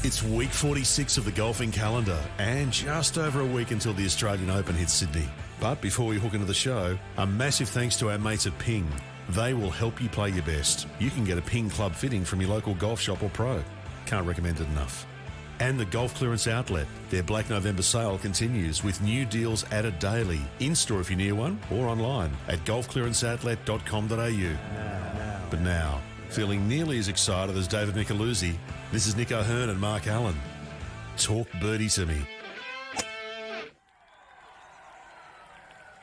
It's week 46 of the golfing calendar and just over a week until the Australian Open hits Sydney. But before we hook into the show, a massive thanks to our mates at Ping. They will help you play your best. You can get a Ping club fitting from your local golf shop or pro. Can't recommend it enough. And the Golf Clearance Outlet. Their Black November sale continues with new deals added daily. In-store if you're near one or online at golfclearanceoutlet.com.au. But now, feeling nearly as excited as David Micheluzzi, this is Nick O'Hearn and Mark Allen. Talk birdie to me.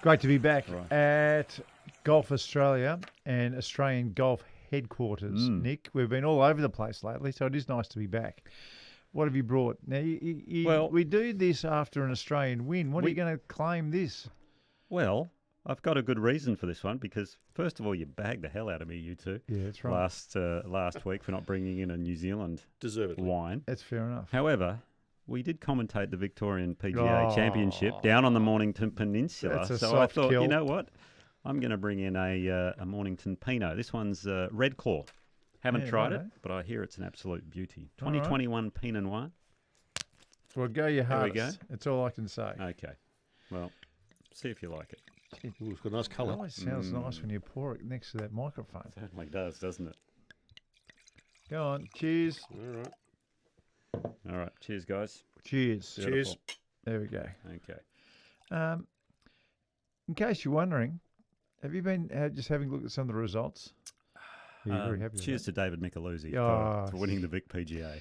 Great to be back at Golf Australia and Australian Golf Headquarters, Nick. We've been all over the place lately, so it is nice to be back. What have you brought? Now, we do this after an Australian win. What are you going to claim this? Well, I've got a good reason for this one because, first of all, you bagged the hell out of me, you two. Yeah, that's right. Last week for not bringing in a New Zealand wine. That's fair enough. However, we did commentate the Victorian PGA Championship down on the Mornington Peninsula. So I thought, you know what? I'm going to bring in a Mornington Pinot. This one's Red Claw. Haven't tried it, but I hear it's an absolute beauty. 2021 Pinot Noir. Well, go your hardest. There we go. That's all I can say. Okay. Well, see if you like it. Ooh, it's got a nice colour. It always sounds nice when you pour it next to that microphone. It certainly does, doesn't it? Go on. Cheers. All right. Cheers, guys. Cheers. Beautiful. Cheers. There we go. Okay. In case you're wondering, have you been just having a look at some of the results? Yeah, very happy with cheers that. to David Micheluzzi for winning the Vic PGA.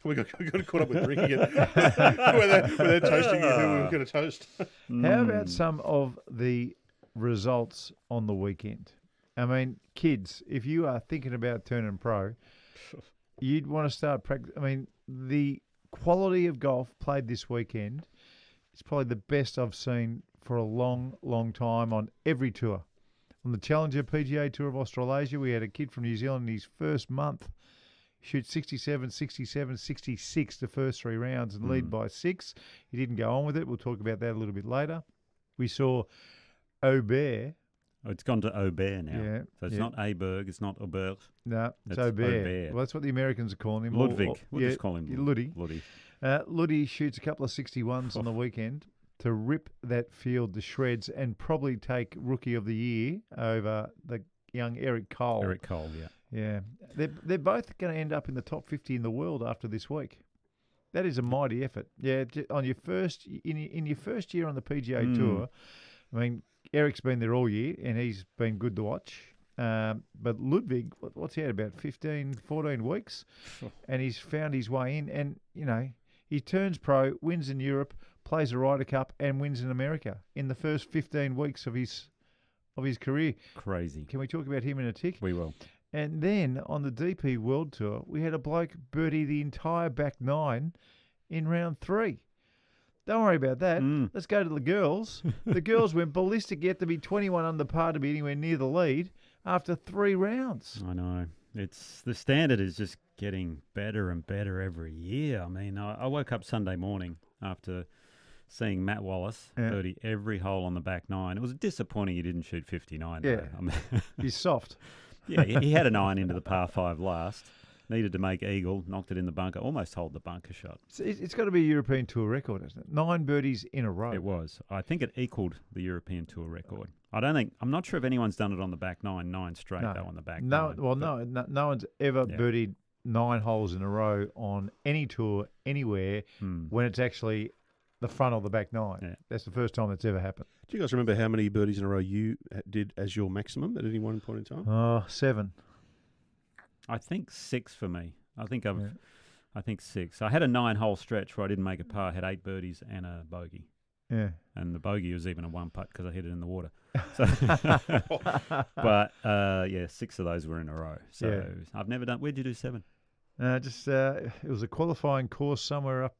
We got caught up with drinking it. We're toasting who we were going to toast. How about some of the results on the weekend? I mean, kids, if you are thinking about turning pro, you'd want to start practice. I mean, the quality of golf played this weekend is probably the best I've seen for a long, long time on every tour. On the Challenger PGA Tour of Australasia, we had a kid from New Zealand in his first month shoot 67, 67, 66 the first three rounds and lead by 6. He didn't go on with it. We'll talk about that a little bit later. We saw Åberg. Oh, it's gone to Åberg now. Yeah, so it's not Aberg, it's not Åberg. No, it's Åberg. Well, that's what the Americans are calling him. Ludvig. We'll just call him Luddy. Luddy. Luddy shoots a couple of 61s on the weekend to rip that field to shreds and probably take Rookie of the Year over the young Eric Cole. Eric Cole, yeah. Yeah. They're both going to end up in the top 50 in the world after this week. That is a mighty effort. Yeah, on your first in your first year on the PGA Tour, I mean, Eric's been there all year and he's been good to watch. But Ludvig, what's he had, about 15, 14 weeks? And he's found his way in. And, you know, he turns pro, wins in Europe, plays a Ryder Cup and wins in America in the first 15 weeks of his career. Crazy. Can we talk about him in a tick? We will. And then on the DP World Tour, we had a bloke birdie the entire back 9 in round 3. Don't worry about that. Let's go to the girls. The girls went ballistic yet to be 21 under par to be anywhere near the lead after 3 rounds. I know. The standard is just getting better and better every year. I mean, I woke up Sunday morning after seeing Matt Wallace birdie every hole on the back 9. It was disappointing he didn't shoot 59. Yeah, I mean, he's soft. Yeah, he had an iron into the par 5 last. Needed to make eagle, knocked it in the bunker, almost hold the bunker shot. It's got to be a European Tour record, isn't it? 9 birdies in a row. It was. I think it equaled the European Tour record. I'm not sure if anyone's done it on the back 9 straight though on the back 9. Well, no one's ever birdied 9 holes in a row on any tour anywhere when it's actually the front of the back 9. Yeah. That's the first time that's ever happened. Do you guys remember how many birdies in a row you did as your maximum at any one point in time? 7. I think 6 for me. I think 6. I had a 9-hole stretch where I didn't make a par. I had 8 birdies and a bogey. Yeah. And the bogey was even a 1-putt because I hit it in the water. So, but 6 of those were in a row. So I've never done. Where'd you do 7? It was a qualifying course somewhere up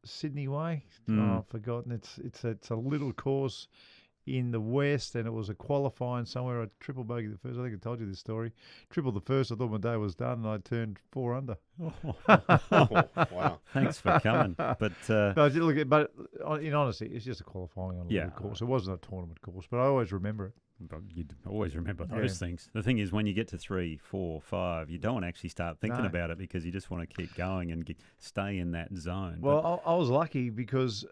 Sydney way. I've forgotten. It's a little course in the west, and it was a qualifying somewhere. I triple bogey the first. I think I told you this story. Tripled the first. I thought my day was done, and I turned 4 under. Wow! Thanks for coming. But in honesty, it's just a qualifying on a little course. It wasn't a tournament course, but I always remember it. But you'd always remember those things. The thing is, when you get to 3, 4, 5, you don't want to actually start thinking about it because you just want to keep going and stay in that zone. Well, I was lucky because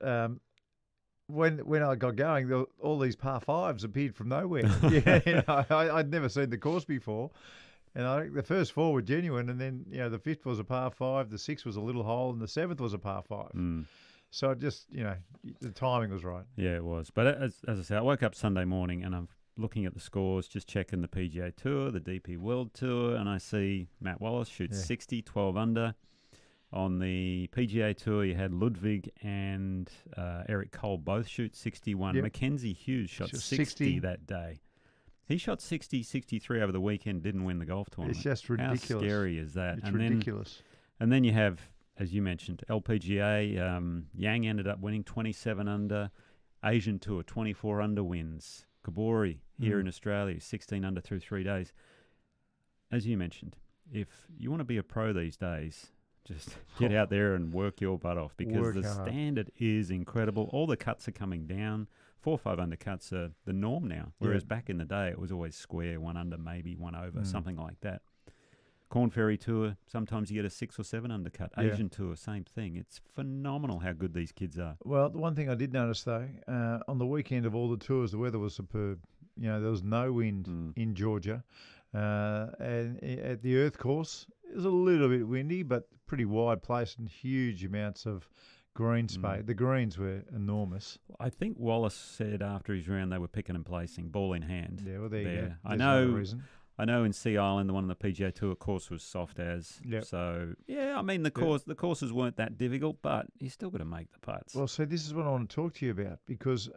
when I got going, all these par fives appeared from nowhere. I'd never seen the course before. And I think the first 4 were genuine, and then the 5th was a par 5, the 6th was a little hole, and the 7th was a par 5. So it just the timing was right. Yeah, it was. But as I said, I woke up Sunday morning and I'm looking at the scores, just checking the PGA Tour, the DP World Tour, and I see Matt Wallace shoot 60, 12 under. On the PGA Tour, you had Ludvig and Eric Cole both shoot 61. Mackenzie Hughes shot 60 that day. He shot 60, 63 over the weekend, didn't win the golf tournament. It's just ridiculous. How scary is that? It's ridiculous. And then you have, as you mentioned, LPGA. Yang ended up winning 27 under. Asian Tour, 24 under wins. Kabori here in Australia, 16 under through 3 days. As you mentioned, if you want to be a pro these days, just get out there and work your butt off because the standard is incredible. All the cuts are coming down. 4 or 5 under cuts are the norm now, whereas back in the day it was always square, 1 under, maybe 1 over, something like that. Corn Ferry Tour, sometimes you get a 6 or 7 undercut. Asian Tour, same thing. It's phenomenal how good these kids are. Well, the one thing I did notice though, on the weekend of all the tours, the weather was superb. There was no wind in Georgia, and at the Earth course, it was a little bit windy, but pretty wide place and huge amounts of green space. The greens were enormous. I think Wallace said after his round they were picking and placing, ball in hand. Yeah, well, there you go. I know. I know in Sea Island, the one on the PGA Tour course was soft as. So, I mean, the courses weren't that difficult, but you still got to make the putts. Well, so this is what I want to talk to you about because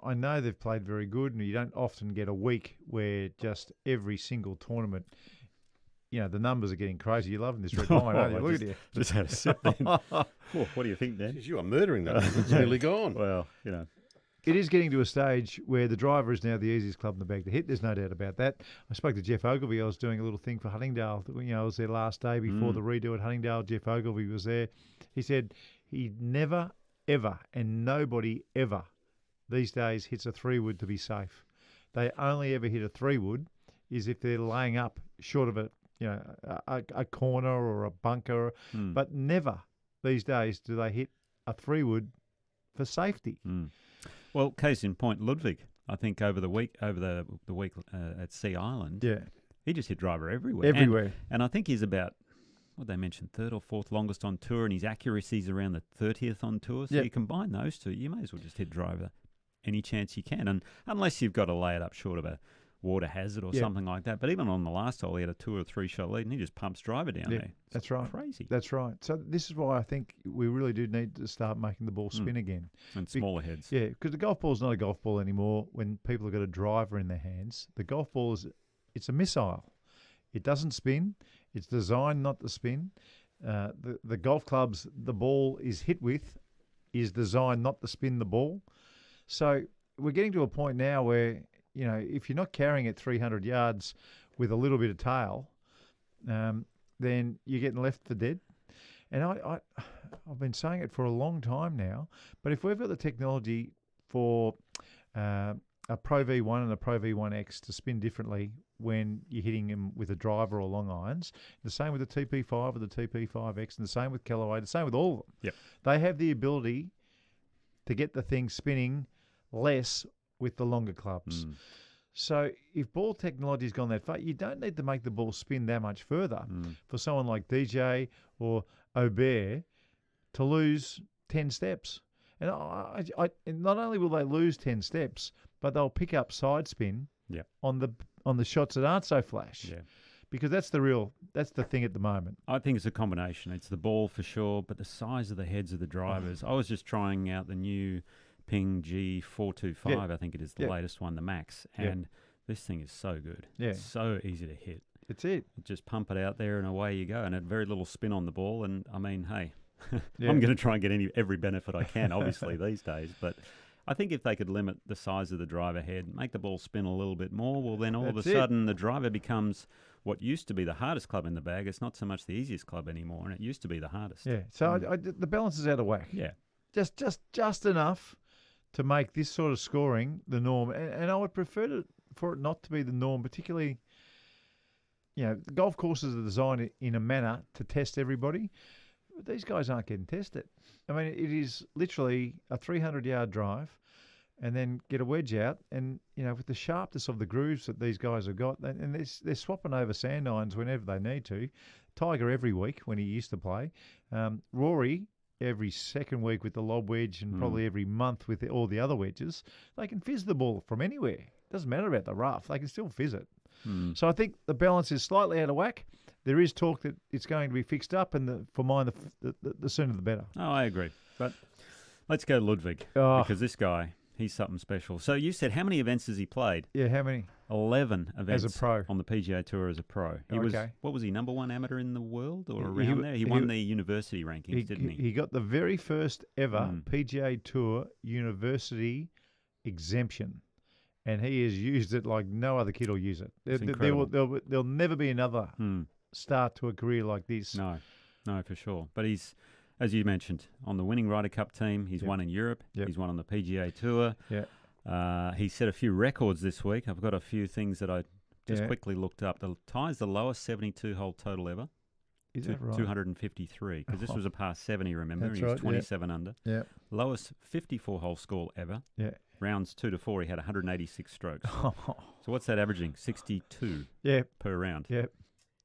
I know they've played very good and you don't often get a week where just every single tournament, the numbers are getting crazy. You're loving this red wine, aren't you? Look at you. Just had a sip then. What do you think, Dan? You are murdering that. It's nearly gone. Well, It is getting to a stage where the driver is now the easiest club in the bag to hit. There's no doubt about that. I spoke to Jeff Ogilvy. I was doing a little thing for Huntingdale. I was there last day before the redo at Huntingdale. Jeff Ogilvy was there. He said he never, ever, and nobody ever these days hits a 3-wood to be safe. They only ever hit a 3-wood is if they're laying up short of a corner or a bunker, but never these days do they hit a 3-wood for safety. Well, case in point, Ludvig. I think over the week at Sea Island, he just hit driver everywhere. And I think he's about, what they mentioned, 3rd or 4th longest on tour, and his accuracy's around the 30th on tour. So you combine those two, you may as well just hit driver any chance you can, and unless you've got to lay it up short of a water hazard or something like that. But even on the last hole, he had a 2 or 3 shot lead, and he just pumps driver down there. That's right. Crazy. That's right. So this is why I think we really do need to start making the ball spin again. And smaller heads. Yeah, because the golf ball is not a golf ball anymore when people have got a driver in their hands. The golf ball it's a missile. It doesn't spin. It's designed not to spin. The golf clubs the ball is hit with is designed not to spin the ball. So we're getting to a point now where if you're not carrying it 300 yards with a little bit of tail, then you're getting left for dead. And I've been saying it for a long time now, but if we've got the technology for a Pro V1 and a Pro V1X to spin differently when you're hitting them with a driver or long irons, the same with the TP5 or the TP5X, and the same with Callaway, the same with all of them. Yep. They have the ability to get the thing spinning less with the longer clubs. So if ball technology's gone that far, you don't need to make the ball spin that much further for someone like DJ or Åberg to lose 10 steps. And and not only will they lose 10 steps, but they'll pick up side spin on the shots that aren't so flash. Yeah. Because that's the thing at the moment. I think it's a combination. It's the ball for sure, but the size of the heads of the drivers. I was just trying out the new Ping G425, I think it is the latest one, the Max. And this thing is so good. Yeah. It's so easy to hit. It's it. Just pump it out there and away you go. And a very little spin on the ball. And I mean, hey, I'm going to try and get every benefit I can, obviously, these days. But I think if they could limit the size of the driver head, make the ball spin a little bit more, well, then all of a sudden the driver becomes what used to be the hardest club in the bag. It's not so much the easiest club anymore, and it used to be the hardest. Yeah. So the balance is out of whack. Yeah. Just enough to make this sort of scoring the norm. And I would prefer for it not to be the norm, particularly, golf courses are designed in a manner to test everybody. But these guys aren't getting tested. I mean, it is literally a 300-yard drive and then get a wedge out. And, with the sharpness of the grooves that these guys have got, and they're swapping over sand irons whenever they need to. Tiger every week when he used to play. Rory every second week with the lob wedge and probably every month with all the other wedges. They can fizz the ball from anywhere. Doesn't matter about the rough. They can still fizz it. So I think the balance is slightly out of whack. There is talk that it's going to be fixed up, and for mine, the sooner the better. Oh, I agree. But let's go Ludvig, because this guy, he's something special. So you said, how many events has he played? Yeah, how many? 11 events as a pro on the PGA Tour as a pro. He was, what was he, number one amateur in the world or around there? He won the university rankings, didn't he? He got the very first ever PGA Tour university exemption. And he has used it like no other kid will use it. There'll never be another start to a career like this. No, for sure. But he's, as you mentioned, on the winning Ryder Cup team. He's won in Europe. He's won on the PGA Tour. He set a few records this week. I've got a few things that I just quickly looked up. The tie's the lowest 72-hole total ever. Is that right? 253, because this was a par 70, remember? That's he was right, 27 under. Yeah. Lowest 54-hole score ever. Yeah. Rounds 2 to 4, he had 186 strokes. So what's that averaging? 62 per round. Yeah.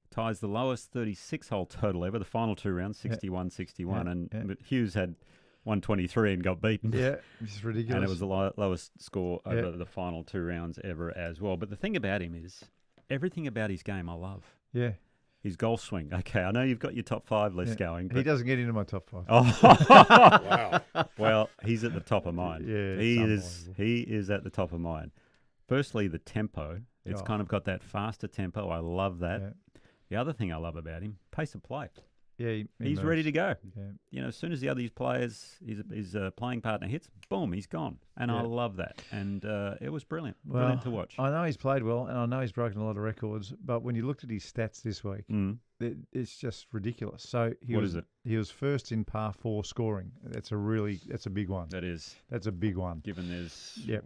Ties the lowest 36-hole total ever. The final two rounds, 61-61. But Hughes had 123 and got beaten. Yeah, it's ridiculous. And it was the lowest score over the final two rounds ever as well. But the thing about him is, everything about his game I love. Yeah. His golf swing. Okay, I know you've got your top 5 list going. But he doesn't get into my top 5. Oh, wow. Well, he's at the top of mine. Yeah, he is at the top of mine. Firstly, the tempo. It's kind of got that faster tempo. I love that. Yeah. The other thing I love about him, pace of play. Yeah, he's ready to go. Yeah. As soon as the other players, his playing partner hits, boom, he's gone. And I love that. And it was brilliant. Brilliant to watch. I know he's played well, and I know he's broken a lot of records, but when you looked at his stats this week, it's just ridiculous. So what is it? He was first in par 4 scoring. That's a big one. That is. That's a big one. Given there's... Yep.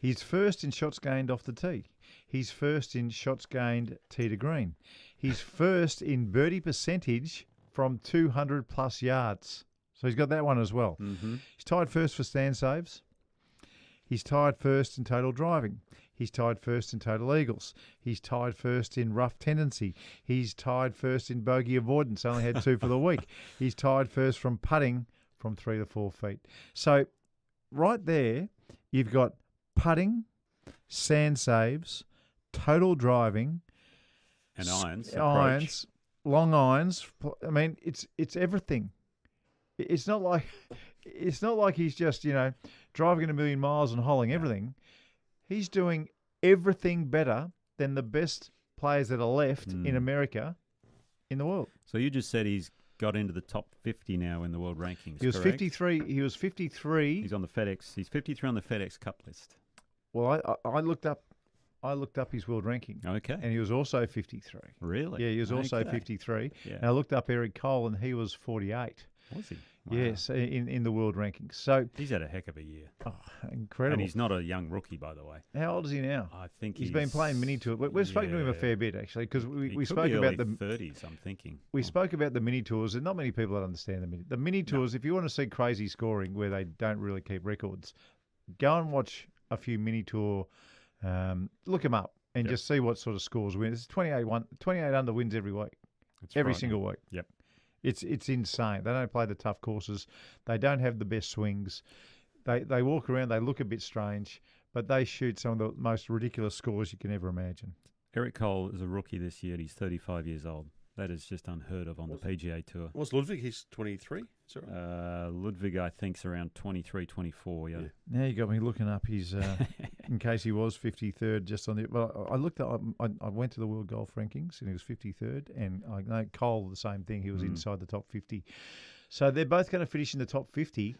He's first in shots gained off the tee. He's first in shots gained tee to green. He's first in birdie percentage from 200 plus yards. So he's got that one as well. He's tied first for stand saves. He's tied first in total driving. He's tied first in total eagles. He's tied first in rough tendency. He's tied first in bogey avoidance. Only had 2 for the week. He's tied first from putting from 3 to 4 feet. So right there, you've got putting, sand saves, total driving, and irons, long irons. I mean, it's everything. It's not like he's just driving at 1,000,000 miles and holing everything. He's doing everything better than the best players that are left in America, in the world. So you just said he's got into the top 50 now in the world rankings. He was correct? 53. He was 53. He's on the FedEx. He's 53 on the FedEx Cup list. Well, I looked up his world ranking. Okay. And he was also 53. Really? Yeah, he was also 53. Yeah. And I looked up Eric Cole, and he was 48. Was he? Wow. Yes, in the world rankings. So he's had a heck of a year. Oh, incredible. And he's not a young rookie, by the way. How old is he now? I think he's been playing mini tour. We've spoken to him a fair bit, actually, because we spoke about the 30s. I'm thinking we spoke about the mini tours, and not many people understand the mini tours. If you want to see crazy scoring where they don't really keep records, go and watch a few mini tour. Look them up and just see what sort of scores win. It's 28 under wins every week. Every single week. Yep. It's insane. They don't play the tough courses. They don't have the best swings. They walk around. They look a bit strange, but they shoot some of the most ridiculous scores you can ever imagine. Eric Cole is a rookie this year. He's 35 years old. That is just unheard of on the PGA Tour. What's Ludvig? He's 23. Is that right? Ludvig, I think, is around 23, 24. Yeah. Now you got me looking up his, in case he was 53rd just on the. Well, I looked up. I went to the World Golf Rankings and he was 53rd, and I know Cole the same thing. He was inside the top 50. So they're both going to finish in the top 50,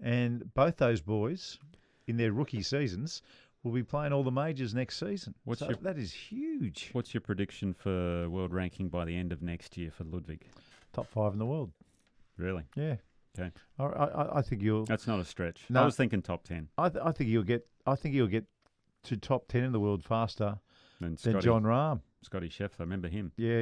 and both those boys in their rookie seasons will be playing all the majors next season. That is huge. What's your prediction for world ranking by the end of next year for Ludvig? Top 5 in the world. Really? Yeah. Okay. I think you'll. That's not a stretch. No, I was thinking top 10. I think you'll get. I think you'll get to top 10 in the world faster And than John Rahm. Scotty Scheffler, I remember him. Yeah,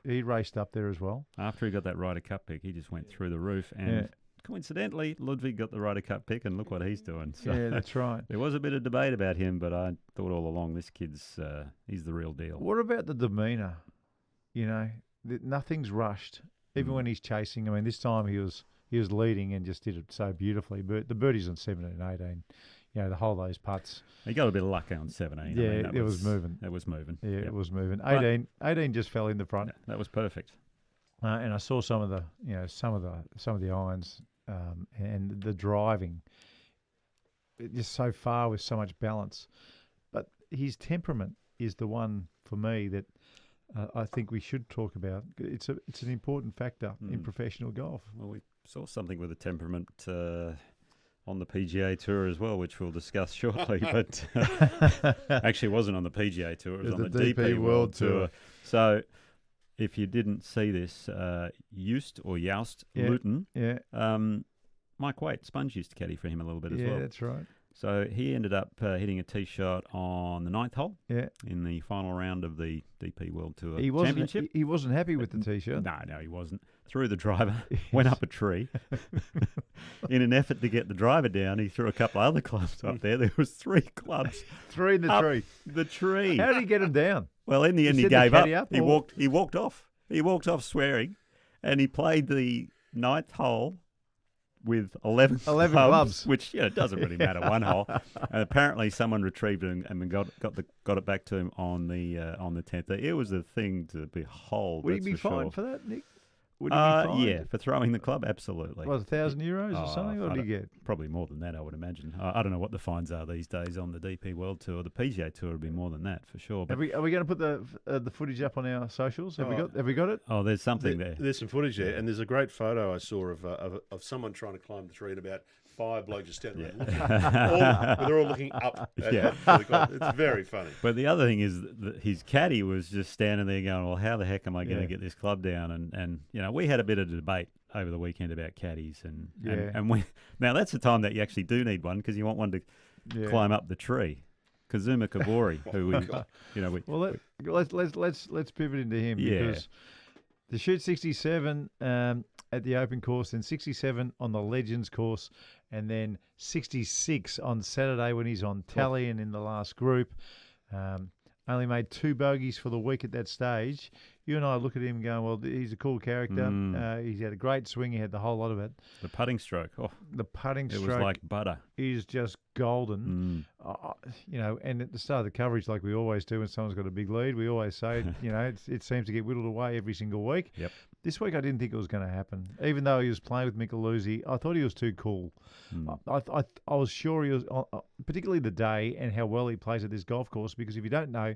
he raced up there as well. After he got that Ryder Cup pick, he just went through the roof. And coincidentally, Ludvig got the Ryder Cup pick, and look what he's doing. So yeah, that's right. There was a bit of debate about him, but I thought all along this kid's he's the real deal. What about the demeanour? You know, nothing's rushed. Even when he's chasing, I mean, this time he was leading and just did it so beautifully. But the birdies on 17 and 18, you know, the whole those putts. He got a bit of luck on 17. Yeah, I mean, it was moving. It was moving. Yeah, yep. It was moving. 18 just fell in the front. Yeah, that was perfect. And I saw some of the irons and the driving. Just so far with so much balance. But his temperament is the one for me that I think we should talk about. It's an important factor in professional golf. Well, we saw something with the temperament on the PGA Tour as well, which we'll discuss shortly. But actually, it wasn't on the PGA Tour; it was on the DP World Tour. So, if you didn't see this, Joust Luton, Mike Waite, Sponge used to caddy for him a little bit as well. Yeah, that's right. So he ended up hitting a tee shot on the 9th hole in the final round of the DP World Tour Championship. He wasn't happy with the tee shot. No, he wasn't. Threw the driver, went up a tree. In an effort to get the driver down, he threw a couple of other clubs up there. There was 3 clubs. 3 in the up tree. The tree. How did he get him down? Well, in the end, he gave up. He walked off. He walked off swearing, and he played the 9th hole with 11 clubs, which it doesn't really matter, one hole. And apparently, someone retrieved it and got it back to him on the 10th. It was a thing to behold. Would he be fined for that, Nick? Would he be fined? Yeah, for throwing the club, absolutely. Was €1,000 or something? What did he get? Probably more than that, I would imagine. I don't know what the fines are these days on the DP World Tour. The PGA Tour would be more than that for sure. But are we going to put the footage up on our socials? Have we got it? Oh, there's something there. There's some footage there, and there's a great photo I saw of someone trying to climb the tree and about 5 blokes just standing there looking. They're all looking up. It's very funny. But the other thing is that his caddy was just standing there going, well, how the heck am I going to get this club down? And you know, we had a bit of debate over the weekend about caddies. And now that's the time that you actually do need one, because you want one to climb up the tree. Kazuma Kabori, let's pivot into him because the shoot 67 at the Open course, then 67 on the Legends course, and then 66 on Saturday when he's on tally and in the last group. Only made 2 bogeys for the week at that stage. You and I look at him going, well, he's a cool character. He's had a great swing. He had the whole lot of it. The putting stroke. The putting stroke. It was like butter. Is just golden. And at the start of the coverage, like we always do when someone's got a big lead, we always say, it seems to get whittled away every single week. Yep. This week I didn't think it was going to happen. Even though he was playing with Micheluzzi, I thought he was too cool. I was sure he was, particularly the day and how well he plays at this golf course, because if you don't know,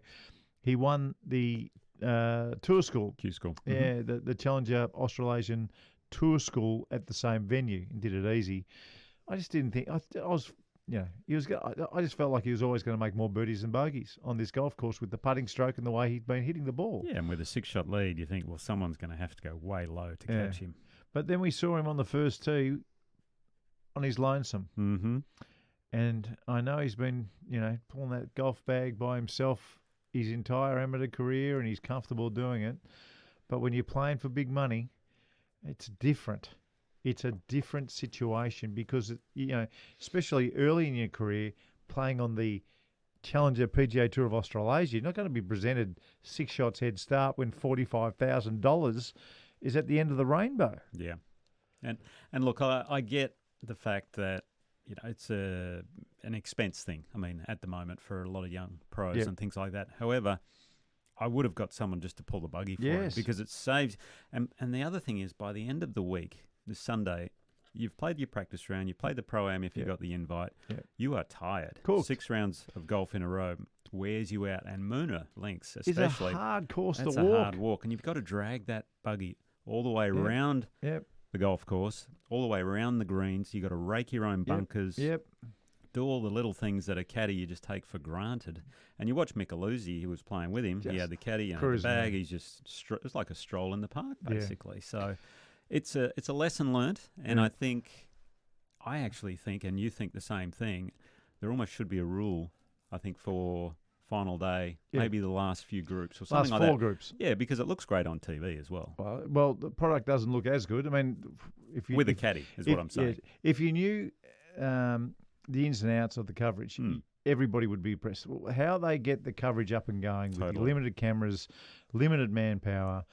he won the Tour School. Q School. Yeah, the Challenger Australasian Tour School at the same venue, and did it easy. I just didn't think, I just felt like he was always going to make more birdies than bogeys on this golf course with the putting stroke and the way he'd been hitting the ball. Yeah, and with a 6-shot lead, you think, well, someone's going to have to go way low to catch him. But then we saw him on the first tee on his lonesome. Mm-hmm. And I know he's been, pulling that golf bag by himself his entire amateur career, and he's comfortable doing it. But when you're playing for big money, it's different. It's a different situation because, especially early in your career, playing on the Challenger PGA Tour of Australasia, you're not going to be presented 6 shots head start when $45,000 is at the end of the rainbow. Yeah. And look, I get the fact that, it's an expense thing. I mean, at the moment for a lot of young pros and things like that. However, I would have got someone just to pull the buggy for it because it saves. And the other thing is, by the end of the week, this Sunday, you've played your practice round, you played the Pro-Am if you got the invite. Yeah. You are tired. Cooked. 6 rounds of golf in a row wears you out. And Moona links, especially. It's a hard course to walk. That's a hard walk. And you've got to drag that buggy all the way around the golf course, all the way around the greens. You've got to rake your own bunkers. Do all the little things that a caddy you just take for granted. And you watch Micheluzzi, who was playing with him. He had the caddy and the bag. He's just it's like a stroll in the park, basically. So it's a lesson learnt. And I actually think, and you think the same thing, there almost should be a rule I think, for final day, maybe the last few groups or something last like 4 that. groups. Yeah, because it looks great on TV as well. Well, the product doesn't look as good. I mean, with a caddy is what I'm saying. If you knew the ins and outs of the coverage, everybody would be impressed. How they get the coverage up and going with limited cameras, limited manpower.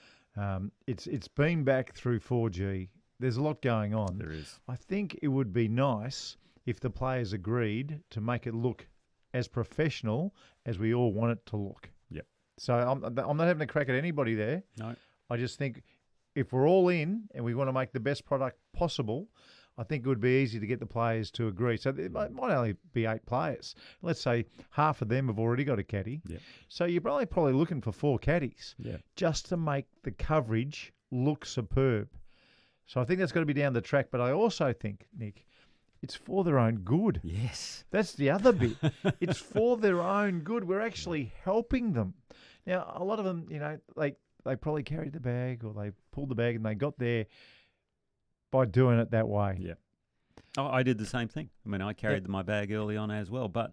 It's been back through 4G. There's a lot going on. There is. I think it would be nice if the players agreed to make it look as professional as we all want it to look. Yep. So I'm not having a crack at anybody there. No. I just think if we're all in and we want to make the best product possible, I think it would be easy to get the players to agree. So it might only be 8 players. Let's say half of them have already got a caddy. Yep. So you're probably looking for 4 caddies just to make the coverage look superb. So I think that's got to be down the track. But I also think, Nick, it's for their own good. Yes. That's the other bit. It's for their own good. We're actually helping them. Now, a lot of them, they probably carried the bag or they pulled the bag and they got there by doing it that way. Yeah. Oh, I did the same thing. I mean, I carried my bag early on as well. But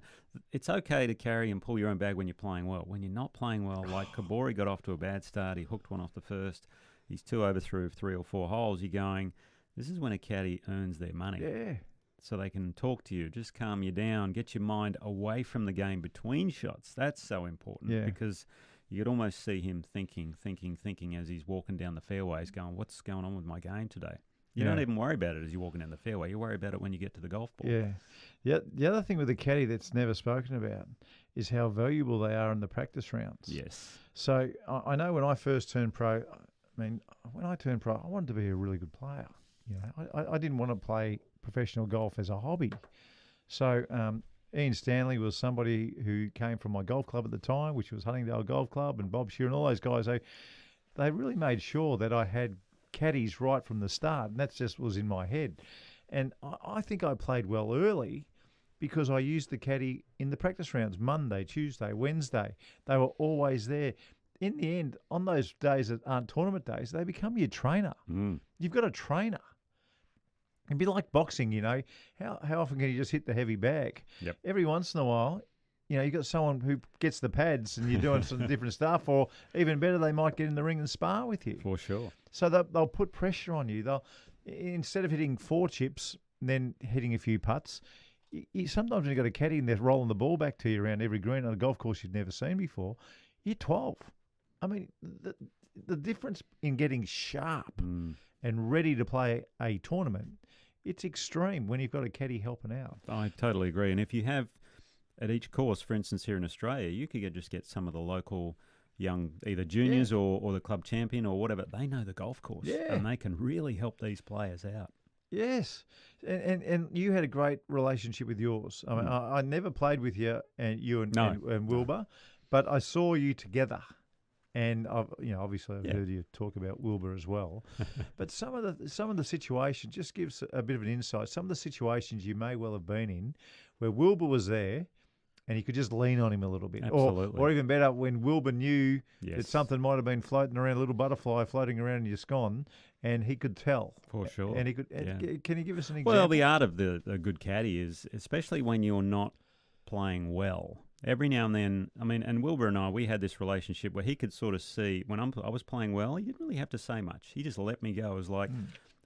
it's okay to carry and pull your own bag when you're playing well. When you're not playing well, like Kabori got off to a bad start. He hooked one off the first. He's 2 over through 3 or 4 holes. You're going, this is when a caddy earns their money. Yeah. So they can talk to you, just calm you down, get your mind away from the game between shots. That's so important because you could almost see him thinking as he's walking down the fairways going, what's going on with my game today? You don't even worry about it as you're walking down the fairway. You worry about it when you get to the golf ball. Yeah. The other thing with the caddy that's never spoken about is how valuable they are in the practice rounds. Yes. So I know when I first turned pro, when I turned pro, I wanted to be a really good player. I didn't want to play professional golf as a hobby. So Ian Stanley was somebody who came from my golf club at the time, which was Huntingdale Golf Club, and Bob Shear and all those guys. They really made sure that I had caddies right from the start, and that just was in my head. And I think I played well early because I used the caddy in the practice rounds, Monday, Tuesday, Wednesday. They were always there. In the end, on those days that aren't tournament days, they become your trainer. You've got a trainer. It'd be like boxing, How often can you just hit the heavy bag? Yep. Every once in a while, you've got someone who gets the pads and you're doing some different stuff, or even better, they might get in the ring and spar with you. For sure. So they'll put pressure on you. They'll, instead of hitting 4 chips and then hitting a few putts, sometimes when you've got a caddy and they're rolling the ball back to you around every green on a golf course you've never seen before, you're 12. I mean, the difference in getting sharp and ready to play a tournament, it's extreme when you've got a caddy helping out. I totally agree. And if you have at each course, for instance, here in Australia, you could just get some of the local young, either juniors or the club champion or whatever. They know the golf course and they can really help these players out. Yes. And you had a great relationship with yours. I mean, I never played with you and Wilbur, but I saw you together. And obviously I've heard you talk about Wilbur as well. But some of the situations, just gives a bit of an insight. Some of the situations you may well have been in where Wilbur was there and you could just lean on him a little bit. Absolutely. Or even better, when Wilbur knew that something might have been floating around, a little butterfly floating around in your scone, and he could tell. For sure. And he could. Can you give us an example? Well, the art of the good caddy is, especially when you're not playing well, every now and then, and Wilbur and I, we had this relationship where he could sort of see when I was playing well, he didn't really have to say much. He just let me go. It was like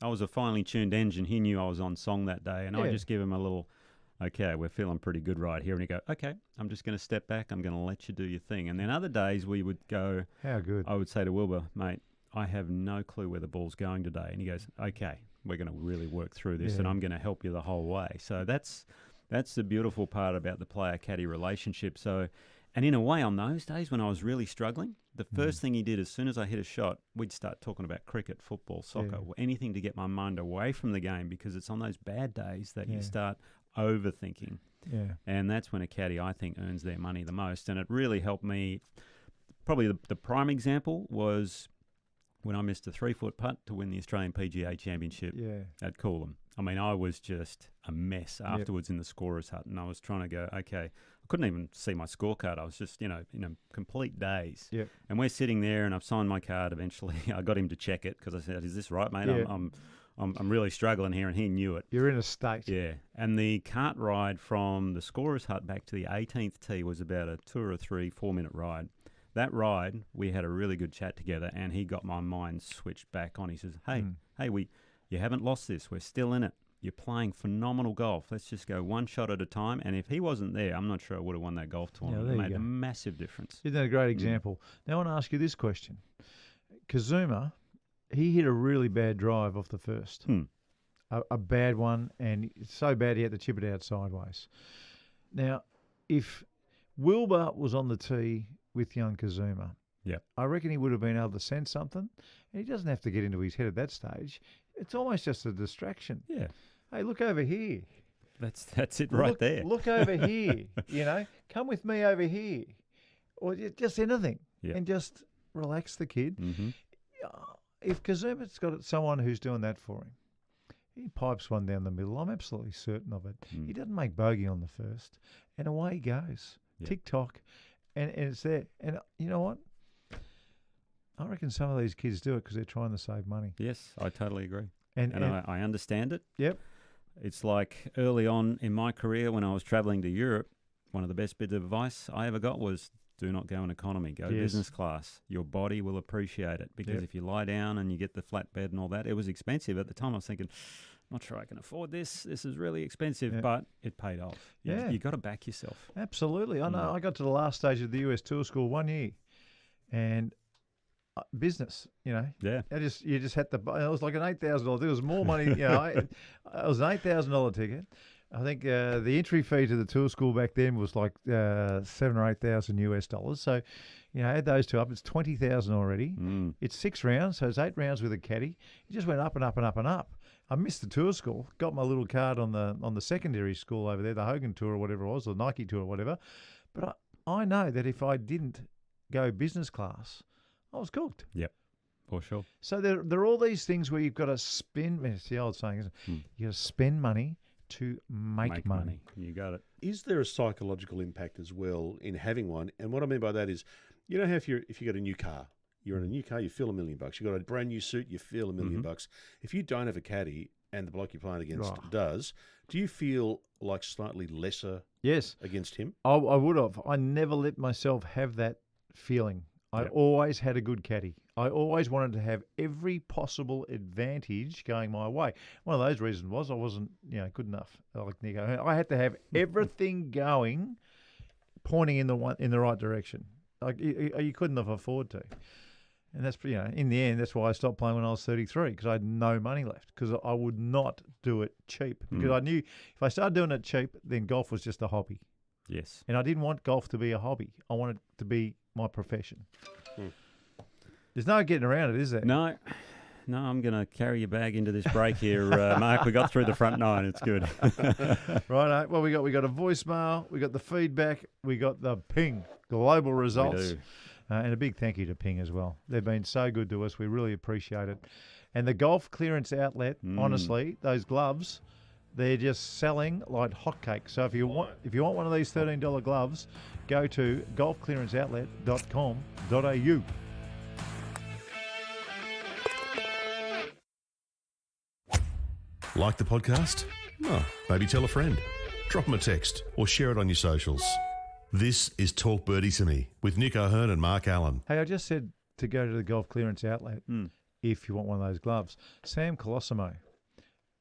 I was a finely tuned engine. He knew I was on song that day, and I just give him a little, okay, we're feeling pretty good right here. And he'd go, okay, I'm just going to step back. I'm going to let you do your thing. And then other days we would go, how good? I would say to Wilbur, mate, I have no clue where the ball's going today. And he goes, okay, we're going to really work through this, and I'm going to help you the whole way. So that's the beautiful part about the player-caddy relationship. So, and in a way, on those days when I was really struggling, the first thing he did, as soon as I hit a shot, we'd start talking about cricket, football, soccer, anything to get my mind away from the game, because it's on those bad days that you start overthinking. Yeah. And that's when a caddy, I think, earns their money the most. And it really helped me. Probably the prime example was when I missed a 3-foot putt to win the Australian PGA Championship at Coolum. I mean, I was just a mess afterwards in the scorer's hut, and I was trying to go, okay, I couldn't even see my scorecard. I was just, in a complete daze. Yep. And we're sitting there, and I've signed my card eventually. I got him to check it because I said, "Is this right, mate? Yeah. I'm really struggling here," and he knew it. You're in a state. Yeah. And the cart ride from the scorer's hut back to the 18th tee was about a 2 or 3 4-minute ride. That ride, we had a really good chat together, and he got my mind switched back on. He says, hey, you haven't lost this. We're still in it. You're playing phenomenal golf. Let's just go one shot at a time. And if he wasn't there, I'm not sure I would have won that golf tournament. It made a massive difference. Isn't that a great example? Now I want to ask you this question. Kazuma, he hit a really bad drive off the first. A bad one, and it's so bad he had to chip it out sideways. Now, if Wilbur was on the tee with young Kazuma, I reckon he would have been able to sense something. And he doesn't have to get into his head at that stage. It's almost just a distraction. Yeah. Hey, look over here. That's it right there. Look over here. Come with me over here. Or just anything. Yeah. And just relax the kid. Mm-hmm. If Kazuma's got someone who's doing that for him, he pipes one down the middle. I'm absolutely certain of it. He doesn't make bogey on the first. And away he goes. Yeah. Tick-tock. And it's there. And you know what? I reckon some of these kids do it because they're trying to save money. Yes, I totally agree. And I understand it. Yep. It's like early on in my career when I was travelling to Europe, one of the best bits of advice I ever got was do not go in economy, go business class. Your body will appreciate it because if you lie down and you get the flat bed and all that, it was expensive. At the time I was thinking, not sure I can afford this. This is really expensive, but it paid off. You got to back yourself. Absolutely. I know. I got to the last stage of the US Tour School 1 year and business, Yeah. You just had to buy. It was like an $8,000. There was more money. It was an $8,000 ticket. I think the entry fee to the tour school back then was like $7,000 or $8,000 US. So, add those two up, it's $20,000 already. It's 6 rounds, so it's 8 rounds with a caddy. It just went up and up and up and up. I missed the tour school. Got my little card on the secondary school over there, the Hogan Tour or whatever it was, or Nike Tour or whatever. But I know that if I didn't go business class, I was cooked. Yep, for sure. So there are all these things where you've got to spend. It's the old saying, isn't it? You got to spend money to make money. You got it. Is there a psychological impact as well in having one? And what I mean by that is, how if you got a new car, you're in a new car, you feel $1 million. You got a brand new suit, you feel $1 million. If you don't have a caddy and the bloke you're playing against does, do you feel like slightly lesser against him? I would have. I never let myself have that feeling. I always had a good caddy. I always wanted to have every possible advantage going my way. One of those reasons was I wasn't, good enough. Like Nico, I had to have everything going, pointing in the right direction. Like you couldn't have afforded to. And that's, in the end, that's why I stopped playing when I was 33 because I had no money left because I would not do it cheap because I knew if I started doing it cheap, then golf was just a hobby. Yes. And I didn't want golf to be a hobby. I wanted it to be my profession. There's no getting around it, is there? No, I'm going to carry your bag into this break here, Mark. We got through the front 9. It's good. Right. Well, we got a voicemail. We got the feedback. We got the ping, global results. We do. And a big thank you to Ping as well. They've been so good to us. We really appreciate it. And the golf clearance outlet, honestly, those gloves, they're just selling like hotcakes. So if you want one of these $13 gloves, go to golfclearanceoutlet.com.au. Like the podcast? Oh, maybe tell a friend. Drop them a text or share it on your socials. This is Talk Birdie with Nick O'Hearn and Mark Allen. Hey, I just said to go to the Golf Clearance Outlet if you want one of those gloves. Sam Colosimo,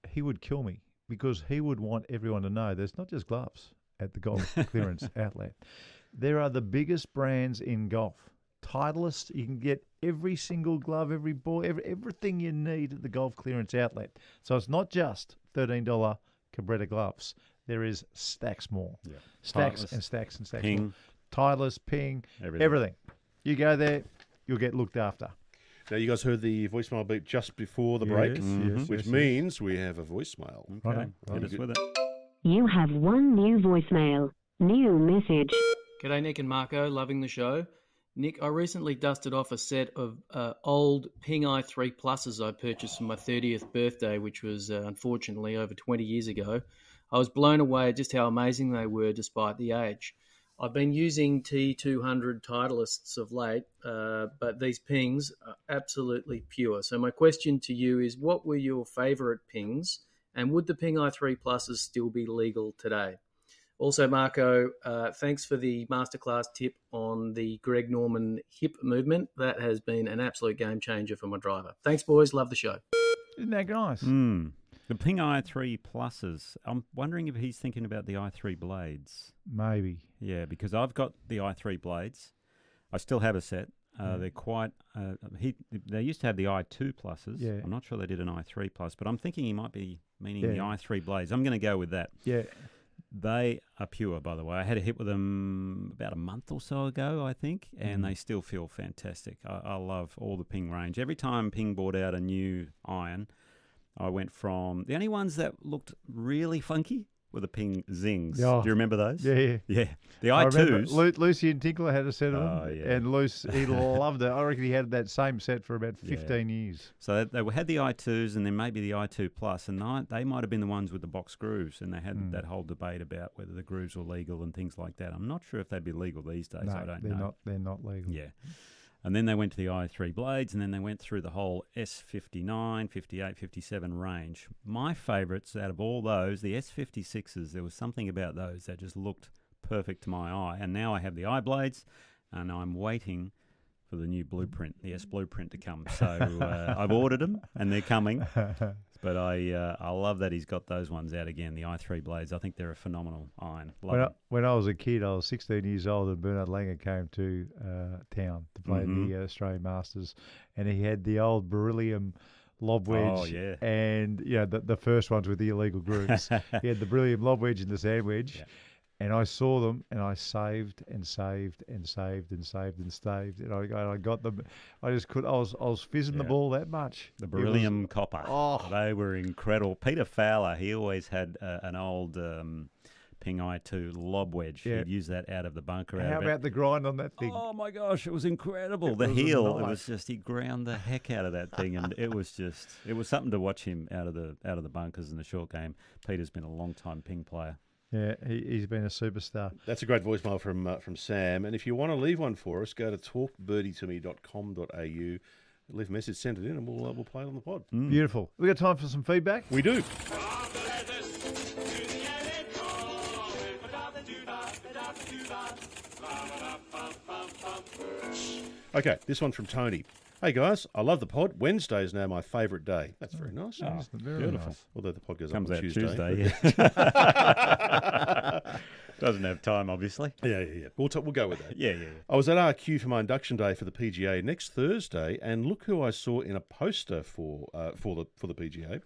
he would kill me because he would want everyone to know there's not just gloves at the Golf Clearance Outlet. There are the biggest brands in golf. Titleist, you can get every single glove, every ball, everything you need at the Golf Clearance Outlet. So it's not just $13 Cabretta gloves. There is stacks more. Yeah. Stacks Titleist, and stacks and stacks Ping. more. Titleist, Ping, everything. You go there, you'll get looked after. Now, you guys heard the voicemail beep just before the break, which means we have a voicemail. Okay, hit us with it. You have one new voicemail. New message. G'day, Nick and Marco. Loving the show. Nick, I recently dusted off a set of old Ping i3 Pluses I purchased for my 30th birthday, which was unfortunately over 20 years ago. I was blown away at just how amazing they were despite the age. I've been using T200 Titleists of late, but these pings are absolutely pure. So my question to you is, what were your favourite pings, and would the Ping i3 Pluses still be legal today? Also, Marco, thanks for the masterclass tip on the Greg Norman hip movement. That has been an absolute game changer for my driver. Thanks, boys. Love the show. Isn't that nice? The Ping i3 Pluses. I'm wondering if he's thinking about the i3 blades. Maybe. Yeah, because I've got the i3 blades. I still have a set. They're quite. They used to have the i2 Pluses. Yeah. I'm not sure they did an i3 Plus, but I'm thinking he might be meaning the i3 blades. I'm going to go with that. Yeah. They are pure, by the way. I had a hit with them about a month or so ago, I think, and they still feel fantastic. I love all the Ping range. Every time Ping brought out a new iron, I went from... The only ones that looked really funky were the Ping Zings. Oh. Do you remember those? Yeah. The i2s. Lucy and Tinkler had a set of them. Oh, yeah. And Luce, he loved it. I reckon he had that same set for about 15 years. So they had the i2s and then maybe the i2 Plus, and they might have been the ones with the box grooves, and they had that whole debate about whether the grooves were legal and things like that. I'm not sure if they'd be legal these days. No, I don't know. They're not legal. Yeah. And then they went to the i3 blades, and then they went through the whole S59, 58, 57 range. My favourites out of all those, the S56s, there was something about those that just looked perfect to my eye. And now I have the i-blades, and I'm waiting for the new blueprint, the S blueprint to come. So I've ordered them, and they're coming. But I love that he's got those ones out again, the i3 blades. I think they're a phenomenal iron. When I was a kid, I was 16 years old, and Bernard Langer came to town to play the Australian Masters, and he had the old beryllium lob wedge. Oh, yeah. And, the first ones with the illegal grooves. He had the beryllium lob wedge and the sand wedge. Yeah. And I saw them, and I saved and saved and saved and saved and saved, and I got them. I just could. I was fizzing the ball that much. The beryllium copper. Oh, they were incredible. Peter Fowler, he always had an old Ping i2 lob wedge. Yeah. He'd use that out of the bunker. How about the grind on that thing? Oh my gosh, it was incredible. The heel, it was just, he ground the heck out of that thing, and it was something to watch him out of the bunkers in the short game. Peter's been a long time Ping player. Yeah, he's been a superstar. That's a great voicemail from Sam. And if you want to leave one for us, go to talkbirdietome.com.au. Leave a message, send it in, and we'll play it on the pod. Beautiful. We got time for some feedback? We do. Okay, this one's from Tony. Hey guys, I love the pod. Wednesday is now my favourite day. That's very nice. Oh, very beautiful. Nice. Although the pod goes Comes up on out Tuesday. Yeah. Doesn't have time, obviously. Yeah. We'll go with that. Yeah. I was at RQ for my induction day for the PGA next Thursday, and look who I saw in a poster for the PGA.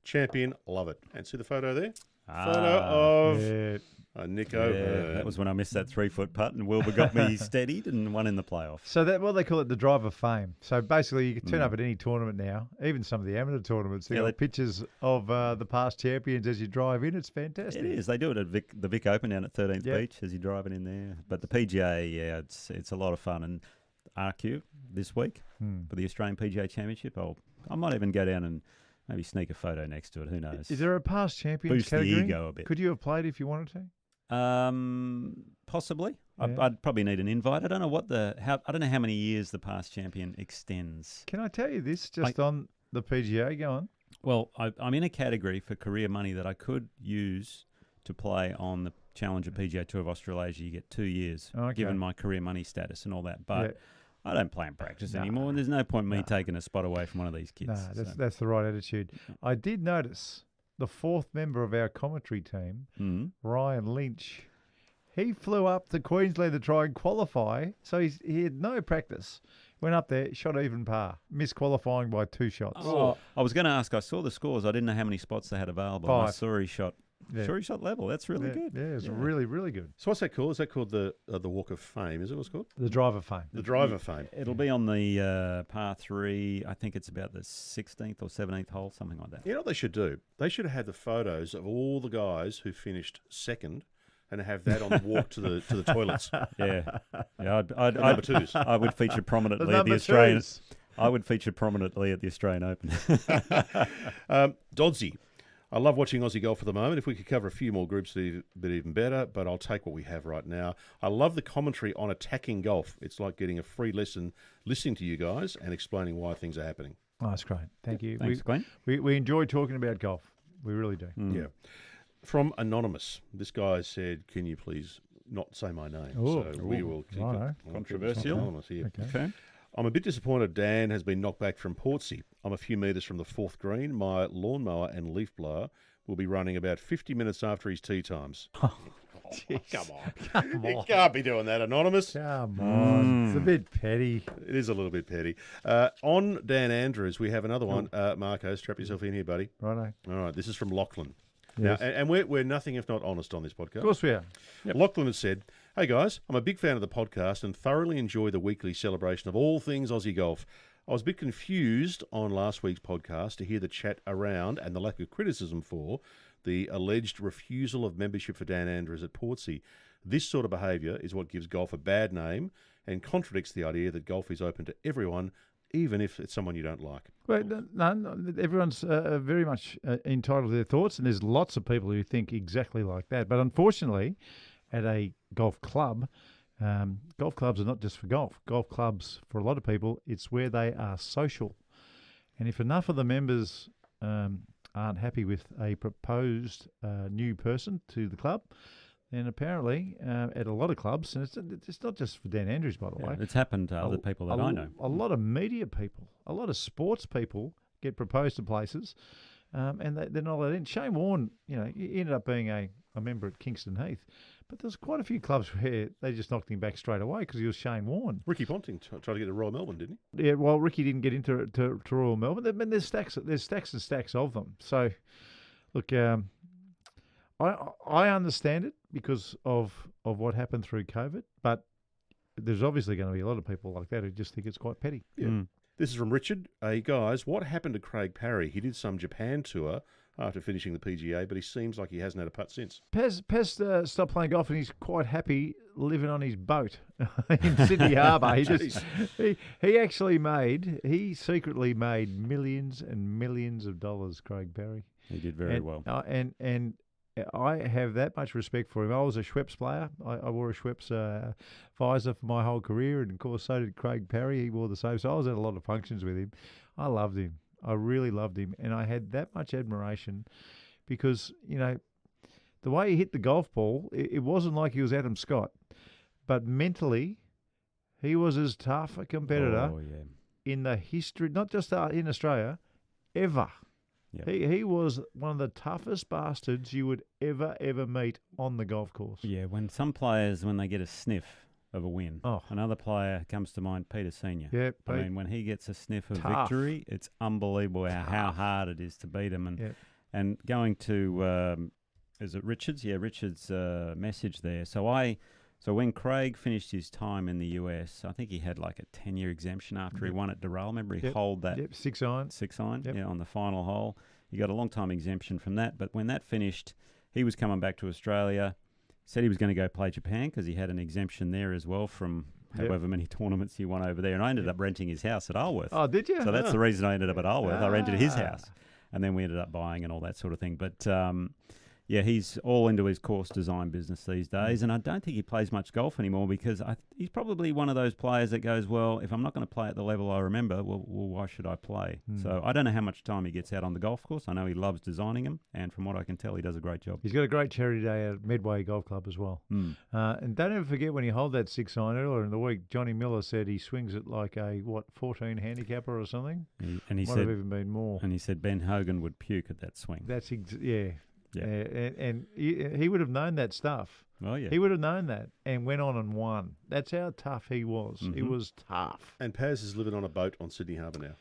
Champion, love it. And see the photo there? Photo of Nico. Yeah, that was when I missed that 3-foot putt, and Wilbur got me steadied and won in the playoff. So that they call it the drive of fame. So basically, you can turn up at any tournament now, even some of the amateur tournaments. They got pictures of the past champions as you drive in. It's fantastic. It is. They do it at the Vic Open down at 13th Beach as you're driving in there. But the PGA, it's a lot of fun. And RQ this week for the Australian PGA Championship. I might even go down and maybe sneak a photo next to it. Who knows? Is there a past champions Boost category? the ego a bit. Could you have played if you wanted to? Possibly. Yeah. I'd probably need an invite. I don't know I don't know how many years the past champion extends. Can I tell you this on the PGA? Go on. Well, I'm in a category for career money that I could use to play on the Challenger PGA Tour of Australasia. You get 2 years, given my career money status and all that. But I don't play and practice anymore, and there's no point in me taking a spot away from one of these kids. No, that's the right attitude. I did notice the fourth member of our commentary team, Ryan Lynch, he flew up to Queensland to try and qualify. So he had no practice. Went up there, shot even par, missed qualifying by 2 shots. Oh, I was going to ask, I saw the scores. I didn't know how many spots they had available. 5. I saw he shot. Yeah. Sure, he shot level. That's really good. Yeah, it's really, really good. So what's that called? Is that called the Walk of Fame? Is it what's called? The Drive of Fame. The Drive of Fame. It'll be on the par 3. I think it's about the 16th or 17th hole, something like that. You know what they should do? They should have had the photos of all the guys who finished second and have that on the walk to the toilets. Yeah. Number twos. I would feature prominently at the Australian. I would feature prominently at the Australian Open. Dodsey. I love watching Aussie golf at the moment. If we could cover a few more groups, it'd be even better, but I'll take what we have right now. I love the commentary on attacking golf. It's like getting a free lesson listening to you guys and explaining why things are happening. Oh, that's great. Thank you. Thanks, Glenn. We enjoy talking about golf. We really do. Yeah. From Anonymous, this guy said, can you please not say my name? Oh, so we will keep it controversial. Anonymous here. Okay. I'm a bit disappointed Dan has been knocked back from Portsea. I'm a few metres from the fourth green. My lawnmower and leaf blower will be running about 50 minutes after his tee times. Oh, come on. You can't be doing that, Anonymous. Come on. It's a bit petty. It is a little bit petty. On Dan Andrews, we have another one. Marco, strap yourself in here, buddy. Righto. All right, this is from Lachlan. Yes. Now, and we're nothing if not honest on this podcast. Of course we are. Yep. Lachlan has said, hey guys, I'm a big fan of the podcast and thoroughly enjoy the weekly celebration of all things Aussie golf. I was a bit confused on last week's podcast to hear the chat around and the lack of criticism for the alleged refusal of membership for Dan Andrews at Portsea. This sort of behaviour is what gives golf a bad name and contradicts the idea that golf is open to everyone, even if it's someone you don't like. Well, no, everyone's very much entitled to their thoughts, and there's lots of people who think exactly like that. But unfortunately, at a golf club, golf clubs are not just for golf. Golf clubs, for a lot of people, it's where they are social. And if enough of the members aren't happy with a proposed new person to the club, then apparently at a lot of clubs, and it's not just for Dan Andrews, by the way. It's happened to other people that I know. A lot of media people, a lot of sports people get proposed to places, and they're not allowed in. Shane Warne, he ended up being a member at Kingston Heath, but there's quite a few clubs where they just knocked him back straight away because he was Shane Warne. Ricky Ponting tried to get to Royal Melbourne, didn't he? Yeah, well, Ricky didn't get into to Royal Melbourne. But there's stacks and stacks of them. So, look, I understand it because of what happened through COVID, but there's obviously going to be a lot of people like that who just think it's quite petty. Yeah. This is from Richard. Hey, guys, what happened to Craig Parry? He did some Japan tour after finishing the PGA, but he seems like he hasn't had a putt since. Pez stopped playing golf and he's quite happy living on his boat in Sydney Harbour. He secretly made millions and millions of dollars, Craig Parry. He did very well. And I have that much respect for him. I was a Schweppes player. I wore a Schweppes visor for my whole career, and of course so did Craig Parry. He wore the same. So I was at a lot of functions with him. I loved him. I really loved him, and I had that much admiration because, the way he hit the golf ball, it wasn't like he was Adam Scott, but mentally he was as tough a competitor in the history, not just in Australia, ever. Yep. He was one of the toughest bastards you would ever meet on the golf course. Yeah, when some players, when they get a sniff of a win, another player comes to mind, Peter Senior. Yeah, I mean, when he gets a sniff of victory, it's unbelievable how hard it is to beat him. And going to, is it Richards? Yeah, Richards' message there. So when Craig finished his time in the US, I think he had like a 10-year exemption after he won at Doral. Remember, he holed that 6-iron. 6-iron, on the final hole. He got a long time exemption from that. But when that finished, he was coming back to Australia. Said he was going to go play Japan because he had an exemption there as well from however many tournaments he won over there. And I ended up renting his house at Alworth. Oh, did you? So that's the reason I ended up at Alworth. I rented his house. And then we ended up buying and all that sort of thing. But he's all into his course design business these days, and I don't think he plays much golf anymore because he's probably one of those players that goes, well, if I'm not going to play at the level I remember, well, why should I play? So I don't know how much time he gets out on the golf course. I know he loves designing them, and from what I can tell, he does a great job. He's got a great charity day at Medway Golf Club as well. And don't ever forget when you hold that 6-iron earlier in the week, Johnny Miller said he swings it like a, 14 handicapper or something? And he Might said, have even been more. And he said Ben Hogan would puke at that swing. That's and he would have known that stuff. Oh, yeah. He would have known that and went on and won. That's how tough he was. He was tough. And Paz is living on a boat on Sydney Harbour now.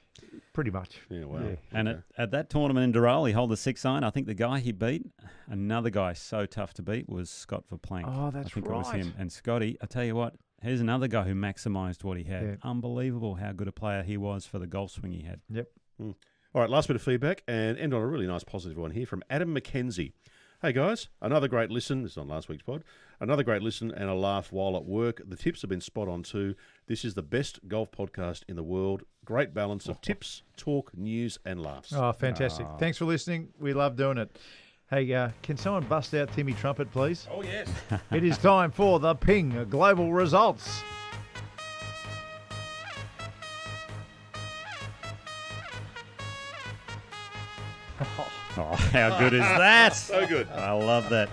Pretty much. Yeah, wow. Yeah. And at that tournament in Doral, he held the 6-iron. I think the guy he beat, another guy so tough to beat, was Scott Verplank. Oh, that's right. I think it was him. And Scotty, I tell you what, here's another guy who maximised what he had. Yeah. Unbelievable how good a player he was for the golf swing he had. Yep. All right, last bit of feedback and end on a really nice positive one here from Adam McKenzie. Hey guys, another great listen. This is on last week's pod. Another great listen and a laugh while at work. The tips have been spot on too. This is the best golf podcast in the world. Great balance of tips, talk, news, and laughs. Oh, fantastic. Thanks for listening. We love doing it. Hey, can someone bust out Timmy Trumpet, please? Oh, yes. It is time for the Ping Global Results. Oh, how good is that? So good. I love that.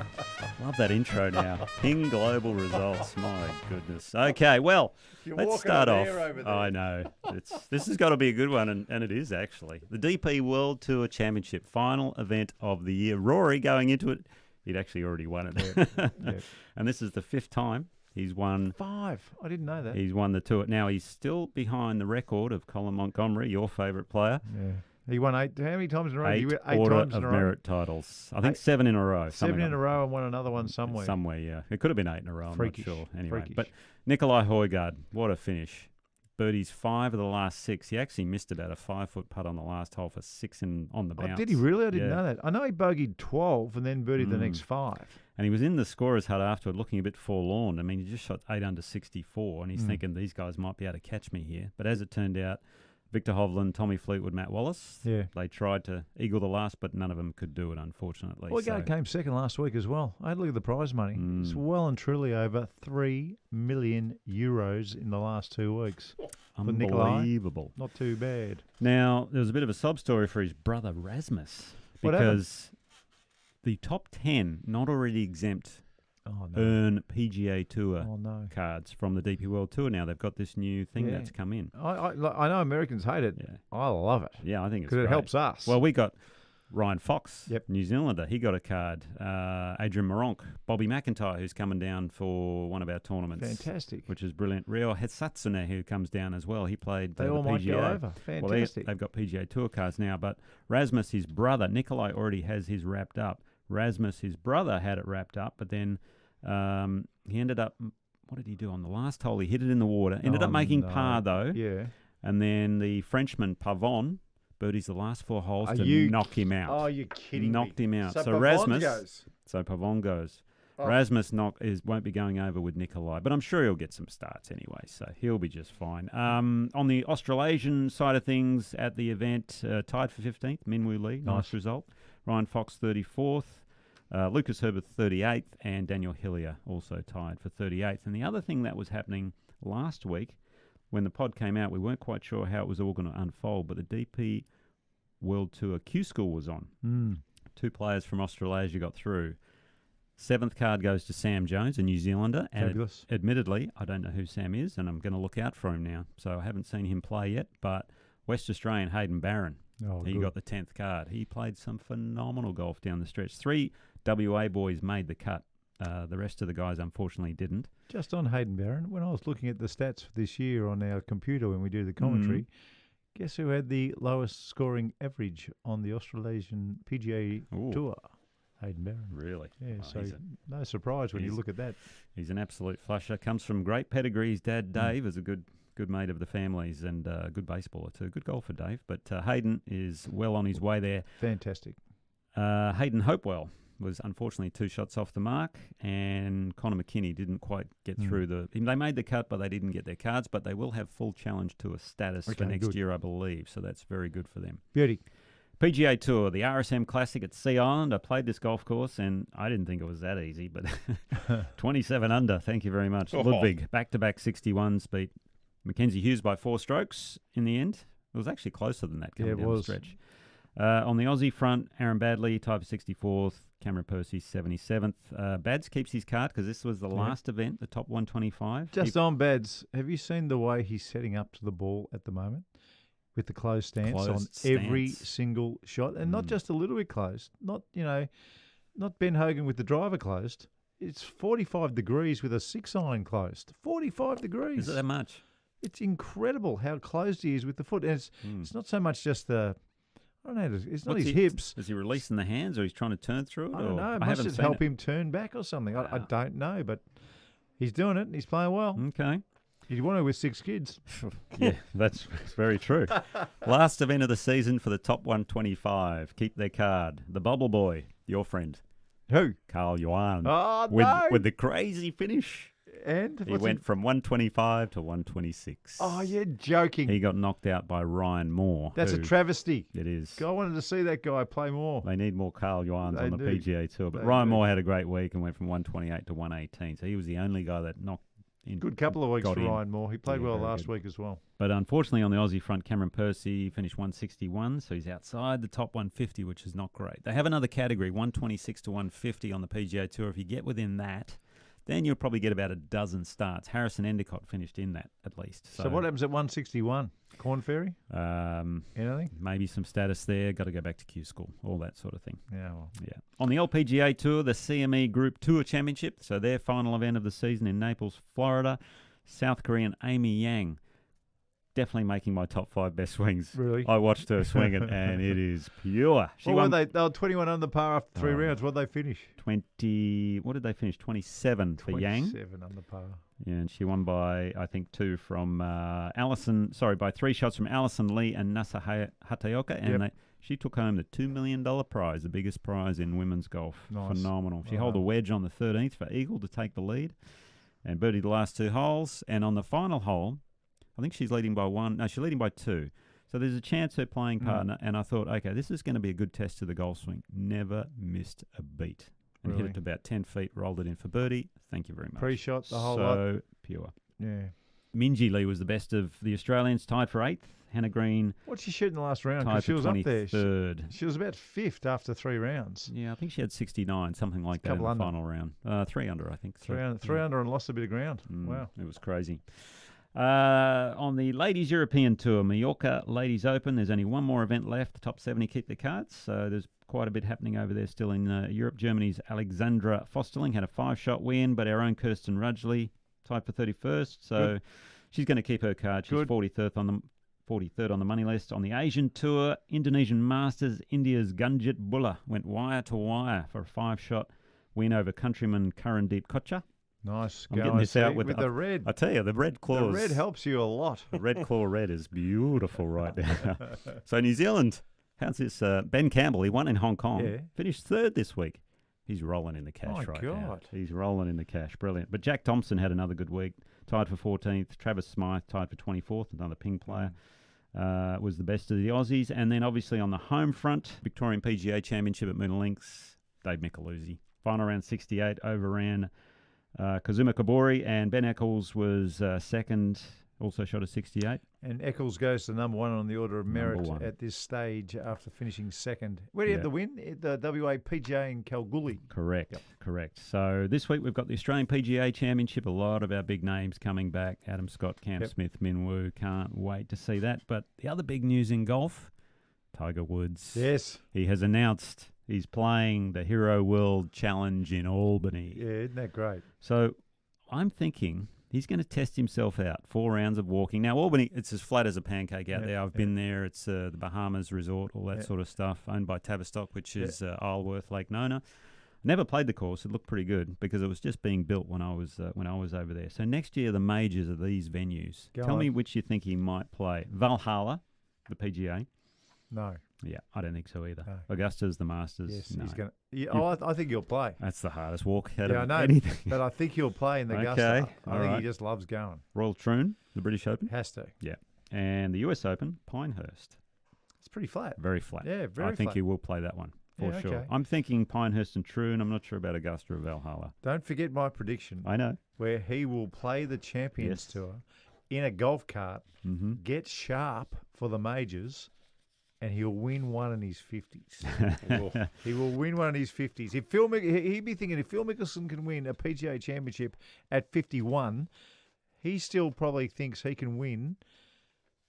Love that intro now. Ping Global Results. My goodness. Okay, well, let's start off. I know. This has got to be a good one, and it is actually. The DP World Tour Championship, final event of the year. Rory, going into it, he'd actually already won it. Yeah. And this is the 5th time he's won. 5. I didn't know that. He's won the tour. Now, he's still behind the record of Colin Montgomery, your favourite player. Yeah. He won 8. How many times in a row? 8 He won 8 Order times in of a row. Merit titles. I think 7 in a row. 7 in a row and won another one somewhere. Somewhere, yeah. It could have been 8 in a row. Freakish. I'm not sure. Anyway, Freakish. but Nikolai Højgaard, what a finish. Birdies 5 of the last 6. He actually missed about a 5-foot putt on the last hole for 6 on the bounce. Oh, did he really? I didn't Yeah. know that. I know he bogeyed 12 and then birdied the next 5. And he was in the scorer's hut afterward looking a bit forlorn. I mean, he just shot 8 under 64, and he's thinking these guys might be able to catch me here. But as it turned out, Victor Hovland, Tommy Fleetwood, Matt Wallace, Yeah. they tried to eagle the last, but none of them could do it, unfortunately. Højgaard came second last week as well. I had a look at the prize money. It's well and truly over €3 million in the last 2 weeks. For Nikolai. Unbelievable. Not too bad. Now, there was a bit of a sob story for his brother Rasmus What because the top 10 not already exempt Oh, no. earn PGA Tour Oh, no. cards from the DP World Tour now. They've got this new thing Yeah. that's come in. I know Americans hate it. Yeah. I love it Yeah, I think it's because it great. helps us. Well, we got Ryan Fox, Yep. New Zealander. He got a card. Adrian Moronk, Bobby McIntyre, who's coming down for one of our tournaments. Fantastic. Which is brilliant. Rio Hitsatsune, who comes down as well. He played They the all might PGA. go over. Well, Fantastic. they've got PGA Tour cards now, but Rasmus, his brother, Nikolai already has his wrapped up. Rasmus, his brother, had it wrapped up, but then he ended up, what did he do on the last hole? He hit it in the water. Ended up making par, though. Yeah. And then the Frenchman, Pavon, birdies the last 4 holes Are to you- knock him out. Oh, you're kidding Knocked me. him out. So So Pavon Rasmus, goes. so Pavon goes. Oh. Rasmus won't be going over with Nikolai, but I'm sure he'll get some starts anyway, so he'll be just fine. On the Australasian side of things at the event, tied for 15th, Minwoo Lee, nice result. Ryan Fox 34th, Lucas Herbert 38th, and Daniel Hillier also tied for 38th. And the other thing that was happening last week, when the pod came out, we weren't quite sure how it was all going to unfold, but the DP World Tour Q School was on. 2 players from Australasia got through. 7th card goes to Sam Jones, a New Zealander. And Fabulous. admittedly, I don't know who Sam is, and I'm going to look out for him now. So I haven't seen him play yet, but West Australian Hayden Barron, he got the 10th card. He played some phenomenal golf down the stretch. 3 WA boys made the cut. The rest of the guys, unfortunately, didn't. Just on Hayden Barron, when I was looking at the stats for this year on our computer when we do the commentary, guess who had the lowest scoring average on the Australasian PGA Tour? Hayden Barron. Really? Yeah, Oh, so no surprise when you look at that. He's an absolute flusher. Comes from great pedigree. His dad, Dave, is a good mate of the family's and a good baseballer too. Good golfer, Dave. But Hayden is well on his way there. Fantastic. Hayden Hopewell was unfortunately 2 shots off the mark, and Connor McKinney didn't quite get through They made the cut, but they didn't get their cards. But they will have full challenge to a status for next year, I believe. So that's very good for them. Beauty. PGA Tour, the RSM Classic at Sea Island. I played this golf course, and I didn't think it was that easy, but 27 under. Thank you very much. Ludvig, back-to-back 61s, beat Mackenzie Hughes by 4 strokes in the end. It was actually closer than that coming down the stretch. On the Aussie front, Aaron Badley, tied for 64th. Cameron Percy, 77th. Bads keeps his card because this was the last event, the top 125. Just on Bads, have you seen the way he's setting up to the ball at the moment? With the closed stance every single shot. And not just a little bit closed. Not Ben Hogan with the driver closed. It's 45 degrees with a 6-iron closed. 45 degrees. Is it that much? It's incredible how closed he is with the foot. And it's not so much just the... I don't know. It's not his hips. Is he releasing the hands, or he's trying to turn through it? I don't know. It must just help him turn back or something. I don't know, but he's doing it and he's playing well. Okay. You'd want to with 6 kids. Yeah, that's very true. Last event of the season for the top 125. Keep their card. The Bubble Boy, your friend. Who? Carl Yuan. Oh, with, no. with the crazy finish. And? He went from 125 to 126. Oh, you're joking. He got knocked out by Ryan Moore. That's a travesty. It is. I wanted to see that guy play more. They need more Carl Yuans They on the do. PGA Tour. But They Ryan do. Moore had a great week and went from 128 to 118. So he was the only guy that knocked in. Good couple of weeks got for in. Ryan Moore. He played Yeah, well very last good. week as well. But unfortunately, on the Aussie front, Cameron Percy finished 161, so he's outside the top 150, which is not great. They have another category, 126 to 150 on the PGA Tour. If you get within that, then you'll probably get about a dozen starts. Harrison Endicott finished in that, at least. So what happens at 161? Corn Ferry? Anything? Maybe some status there. Got to go back to Q School, all that sort of thing. Yeah, well. Yeah. On the LPGA Tour, the CME Group Tour Championship, so their final event of the season in Naples, Florida, South Korean Amy Yang, definitely making my top 5 best swings. Really? I watched her swing it, and it is pure. What were they? They were 21 under par after 3 rounds. What did they finish? 20. What did they finish? 27 for Yang. 27 under par. Yeah, and she won by, I think, 2 from by 3 shots from Alison Lee and Nasa Hataoka, and she took home the $2 million prize, the biggest prize in women's golf. Nice. Phenomenal. She Wow. held a wedge on the 13th for eagle to take the lead, and birdied the last 2 holes. And on the final hole, I think she's leading by 1. No, she's leading by 2. So there's a chance her playing partner, and I thought, okay, this is going to be a good test to the golf swing. Never missed a beat. And hit Really? it to about 10 feet, rolled it in for birdie. Thank you very much. Pre-shot, the whole so lot. pure. Yeah. Minjee Lee was the best of the Australians, tied for 8th. Hannah Green What'd she shoot in the last round? tied Because she for was up there. 23rd. She was about 5th after 3 rounds. Yeah, I think she had 69, something like that in couple the under. final round. 3 under, I think. So, 3 yeah. under and lost a bit of ground. Wow. It was crazy. On the Ladies European Tour, Mallorca Ladies Open, there's only one more event left. The top 70 keep their cards, so there's quite a bit happening over there still in Europe. Germany's Alexandra Fosterling had a 5-shot win, but our own Kirsten Rudgley tied for 31st, so she's going to keep her card. She's 43rd on the money list. On the Asian Tour, Indonesian Masters, India's Gunjit Bulla went wire to wire for a 5-shot win over countryman Karandeep Kocher. Nice. I'm getting this out with the red. I tell you, the red claws. The red helps you a lot. The red claw red is beautiful right now. So New Zealand, how's this? Ben Campbell, he won in Hong Kong. Yeah. Finished 3rd this week. He's rolling in the cash My right now. God. He's rolling in the cash. Brilliant. But Jack Thompson had another good week. Tied for 14th. Travis Smythe tied for 24th. Another ping player. Was the best of the Aussies. And then obviously on the home front, Victorian PGA Championship at Moon Links, David Micheluzzi. Final round 68, overran Kazuma Kabori, and Ben Eccles was second, also shot a 68. And Eccles goes to number 1 on the order of merit Number 1. at this stage after finishing second. Where do you have the win? At the WA PGA in Kalgoorlie. Correct, correct. So this week we've got the Australian PGA Championship. A lot of our big names coming back. Adam Scott, Cam Smith, Min Woo. Can't wait to see that. But the other big news in golf, Tiger Woods. Yes. He has announced he's playing the Hero World Challenge in Albany. Yeah, isn't that great? So I'm thinking he's going to test himself out. 4 rounds of walking. Now, Albany, it's as flat as a pancake out there. I've been there. It's the Bahamas Resort, all that sort of stuff, owned by Tavistock, which is Isleworth, Lake Nona. Never played the course. It looked pretty good because it was just being built when I was over there. So next year, the majors are these venues. Tell me which you think he might play. Valhalla, the PGA. No. Yeah, I don't think so either. No. Augusta's the Masters. Yes, no. he's going to. Yeah, I think he'll play. That's the hardest walk out I of know, anything. but I think he'll play in the Augusta. I think right. he just loves going. Royal Troon, the British Open. Has to. Yeah. And the US Open, Pinehurst. It's pretty flat. Very flat. Yeah, very I think flat. he will play that one for sure. Okay. I'm thinking Pinehurst and Troon. I'm not sure about Augusta or Valhalla. Don't forget my prediction. I know. Where he will play the Champions Tour in a golf cart, get sharp for the majors, and he'll win one in his 50s. He will win one in his 50s. If he'd be thinking if Phil Mickelson can win a PGA Championship at 51, he still probably thinks he can win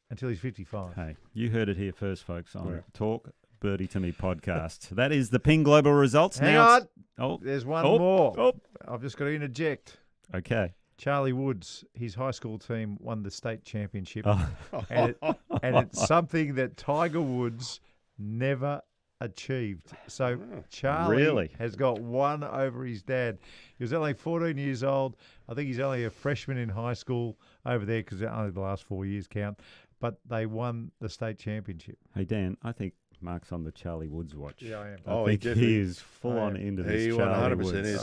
until he's 55. Hey, you heard it here first, folks, on Talk Birdie to Me podcast. That is the Ping Global results. Hang now on. Oh, There's one more. Oh. I've just got to interject. Okay. Charlie Woods, his high school team won the state championship. Oh. And it's something that Tiger Woods never achieved. So Charlie Really? has got one over his dad. He was only 14 years old. I think he's only a freshman in high school over there because only the last 4 years count. But they won the state championship. Hey, Dan, I think Mark's on the Charlie Woods watch. Yeah, I am. I think he is full on into this. He Charlie 100% Woods. is.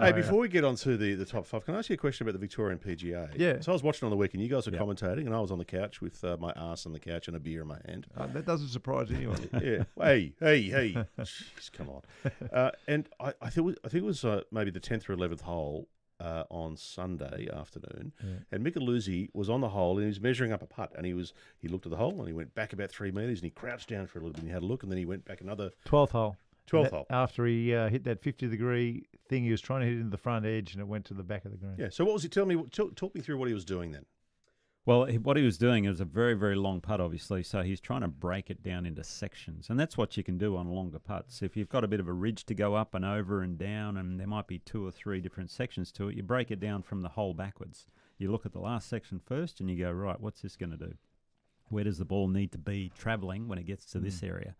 Hey, before we get on to the top 5, can I ask you a question about the Victorian PGA? Yeah. So I was watching on the weekend. You guys were commentating, and I was on the couch with my arse on the couch and a beer in my hand. That doesn't surprise anyone. Yeah. Hey. Jeez, come on. And I think it was maybe the 10th or 11th hole on Sunday afternoon, and Micheluzzi was on the hole and he was measuring up a putt, and he looked at the hole and he went back about 3 metres and he crouched down for a little bit and he had a look, and then he went back another 12th hole. 12th hole. After he hit that 50-degree thing, he was trying to hit it into the front edge and it went to the back of the green. Yeah. So what was he? Talk me through what he was doing then. Well, what he was doing is a very, very long putt, obviously, so he's trying to break it down into sections, and that's what you can do on longer putts. If you've got a bit of a ridge to go up and over and down, and there might be 2 or 3 different sections to it, you break it down from the hole backwards. You look at the last section first, and you go, right, what's this going to do? Where does the ball need to be travelling when it gets to this area?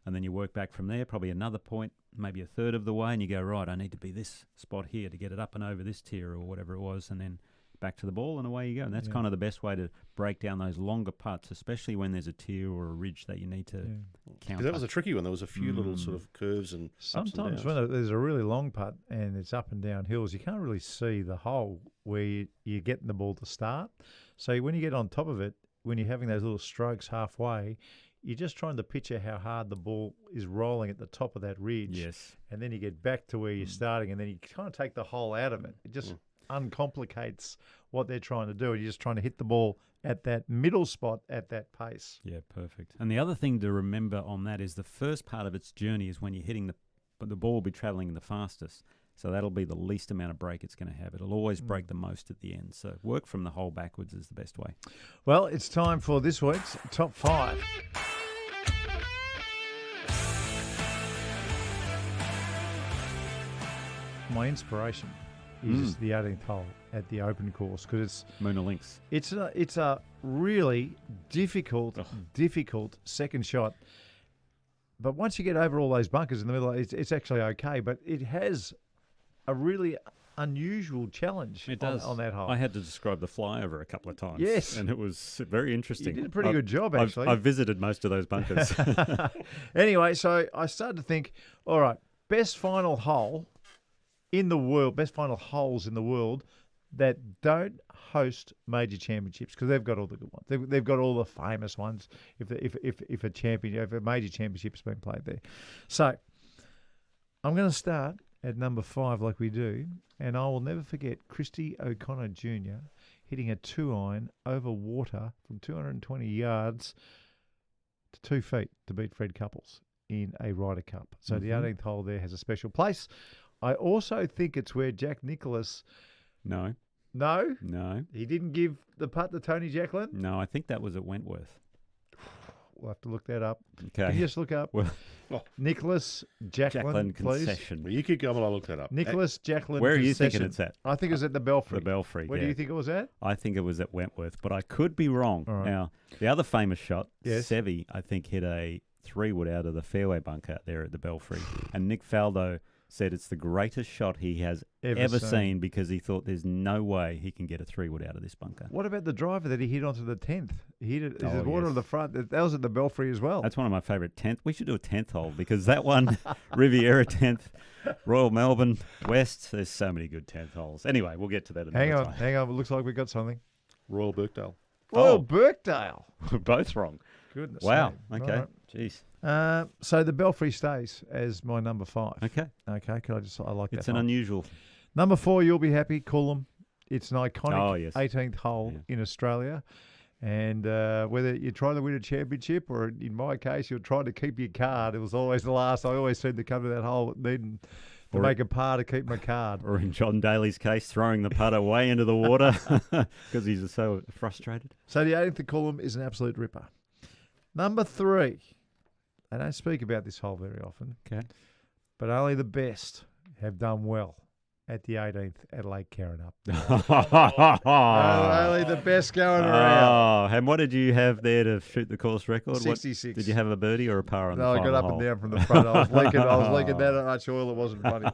And then you work back from there, probably another point, maybe a third of the way, and you go, right, I need to be this spot here to get it up and over this tier or whatever it was, and then back to the ball and away you go. And that's kind of the best way to break down those longer putts, especially when there's a tier or a ridge that you need to count. Because that was a tricky one. There was a few little sort of curves and sometimes when there's a really long putt and it's up and down hills, you can't really see the hole where you're getting the ball to start. So when you get on top of it, when you're having those little strokes halfway, you're just trying to picture how hard the ball is rolling at the top of that ridge. Yes. And then you get back to where you're starting, and then you kind of take the hole out of it. It just uncomplicates what they're trying to do. You're just trying to hit the ball at that middle spot at that pace. Yeah, perfect. And the other thing to remember on that is the first part of its journey is when you're hitting the ball will be travelling the fastest. So that'll be the least amount of break it's going to have. It'll always break the most at the end. So work from the hole backwards is the best way. Well, it's time for this week's top 5. My inspiration is the 18th hole at the open course, because it's Moona Links. It's a really difficult second shot. But once you get over all those bunkers in the middle, it's actually okay. But it has a really unusual challenge on that hole. I had to describe the flyover a couple of times. Yes. And it was very interesting. You did a pretty good job, actually. I've visited most of those bunkers. Anyway, so I started to think, all right, best final hole in the world, best final holes in the world that don't host major championships, because they've got all the good ones. They've got all the famous ones if a major championship's been played there. So I'm going to start at number 5 like we do, and I will never forget Christy O'Connor Jr. hitting a 2-iron over water from 220 yards to 2 feet to beat Fred Couples in a Ryder Cup. So the 18th hole there has a special place. I also think it's where Jack Nicklaus... No. No? No. He didn't give the putt to Tony Jacklin? No, I think that was at Wentworth. We'll have to look that up. Okay. Can you just look up Nicholas Jacklin, please? Concession. Well, you keep going while I look that up. Nicholas Jacklin Where are you Concession. thinking it's at? I think it was at the Belfry. The Belfry, Where do you think it was at? I think it was at Wentworth, but I could be wrong. All right. Now, the other famous shot, Yes. Seve, I think, hit a 3-wood out of the fairway bunker there at the Belfry. And Nick Faldo said it's the greatest shot he has ever seen, because he thought there's no way he can get a 3-wood out of this bunker. What about the driver that he hit onto the 10th? He hit it. There's water yes. on the front. That was at the Belfry as well. That's one of my favourite 10th. We should do a 10th hole, because that one, Riviera 10th, Royal Melbourne, West, there's so many good 10th holes. Anyway, we'll get to that another time. Hang on. It looks like we got something. Royal Birkdale. Oh, Birkdale. We're both wrong. Goodness. Wow. me. Okay. Right. Jeez. So the Belfry stays as my number 5. Okay. Okay. I like that. It's an hole. unusual. Number 4, you'll be happy, Coolum. It's an iconic Oh, yes. 18th hole in Australia. And whether you try to win a championship, or in my case, you're trying to keep your card, it was always the last. I always seemed to come to that hole needing to make a par to keep my card. Or in John Daly's case, throwing the putter way into the water because he's so frustrated. So the 18th at Coolum is an absolute ripper. Number 3. I don't speak about this hole very often. Okay. But only the best have done well at the 18th at Lake Carrinup. Only the best going around. Oh, and what did you have there to shoot the course record? 66. Did you have a birdie or a par on the final No, I got up hole? and down from the front. I was leaking that much oil. It wasn't funny.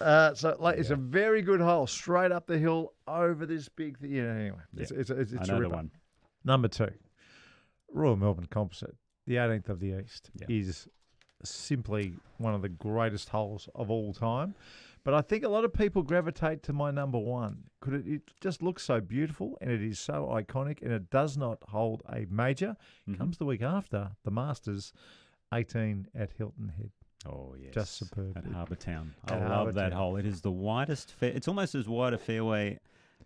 It's a very good hole, straight up the hill over this big thing. It's a Another ripper. one. Number 2, Royal Melbourne Composite. the 18th of the East is simply one of the greatest holes of all time. But I think a lot of people gravitate to my number one. It just looks so beautiful, and it is so iconic, and it does not hold a major. Comes the week after the Masters, 18 at Hilton Head. Oh, yes. Just superb. At Harbour Town. I love that hole. It is the widest. It's almost as wide a fairway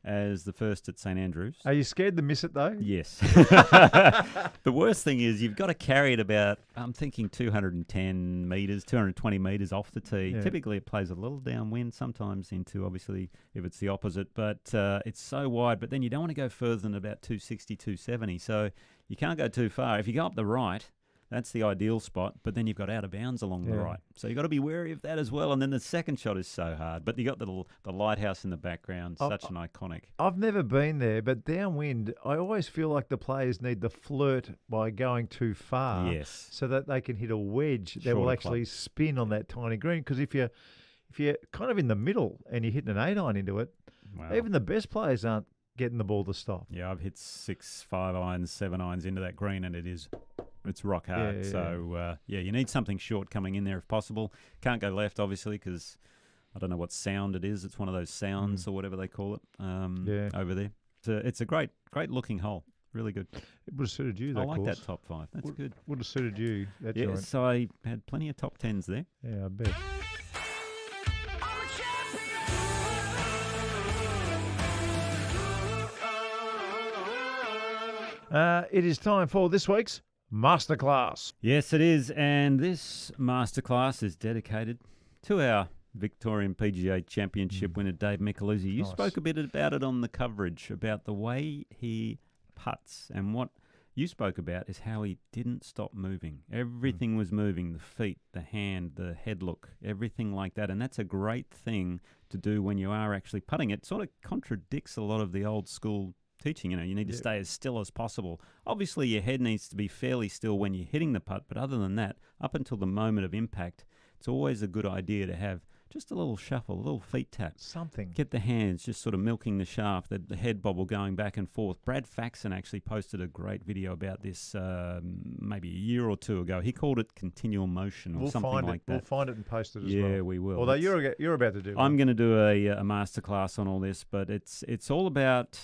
as the first at St Andrews. Are you scared to miss it, though? Yes. The worst thing is you've got to carry it about, I'm thinking 210 metres, 220 metres off the tee. Yeah. Typically it plays a little downwind, sometimes into, obviously, if it's the opposite. But it's so wide. But then you don't want to go further than about 260, 270. So you can't go too far. If you go up the right, that's the ideal spot, but then you've got out of bounds along the right. So you've got to be wary of that as well. And then the second shot is so hard. But you got the lighthouse in the background, such an iconic. I've never been there, but downwind, I always feel like the players need to flirt by going too far. Yes. So that they can hit a wedge that will actually spin on that tiny green. Because if you're kind of in the middle and you're hitting an 8-iron into it, even the best players aren't getting the ball to stop. Yeah, I've hit 6 5-irons, 7-irons into that green, and it's rock hard. Yeah. So, you need something short coming in there if possible. Can't go left, obviously, because I don't know what sound it is. It's one of those sounds or whatever they call it over there. It's a great looking hole. Really good. It would have suited you, that I like course. that top 5. That's good. Would have suited you, that joint. So I had plenty of top 10s there. Yeah, I bet. It is time for this week's Masterclass. Yes, it is. And this Masterclass is dedicated to our Victorian PGA Championship winner, David Micheluzzi. You spoke a bit about it on the coverage, about the way he putts. And what you spoke about is how he didn't stop moving. Everything was moving, the feet, the hand, the head look, everything like that. And that's a great thing to do when you are actually putting. It sort of contradicts a lot of the old school teaching. You need to stay as still as possible. Obviously, your head needs to be fairly still when you're hitting the putt, but other than that, up until the moment of impact, it's always a good idea to have just a little shuffle, a little feet tap. Something. Get the hands just sort of milking the shaft, the head bobble going back and forth. Brad Faxon actually posted a great video about this maybe a year or two ago. He called it continual motion or something like that. We'll find it and post it as well. Yeah, we will. Although you're about to do I'm going to do a masterclass on all this, but it's all about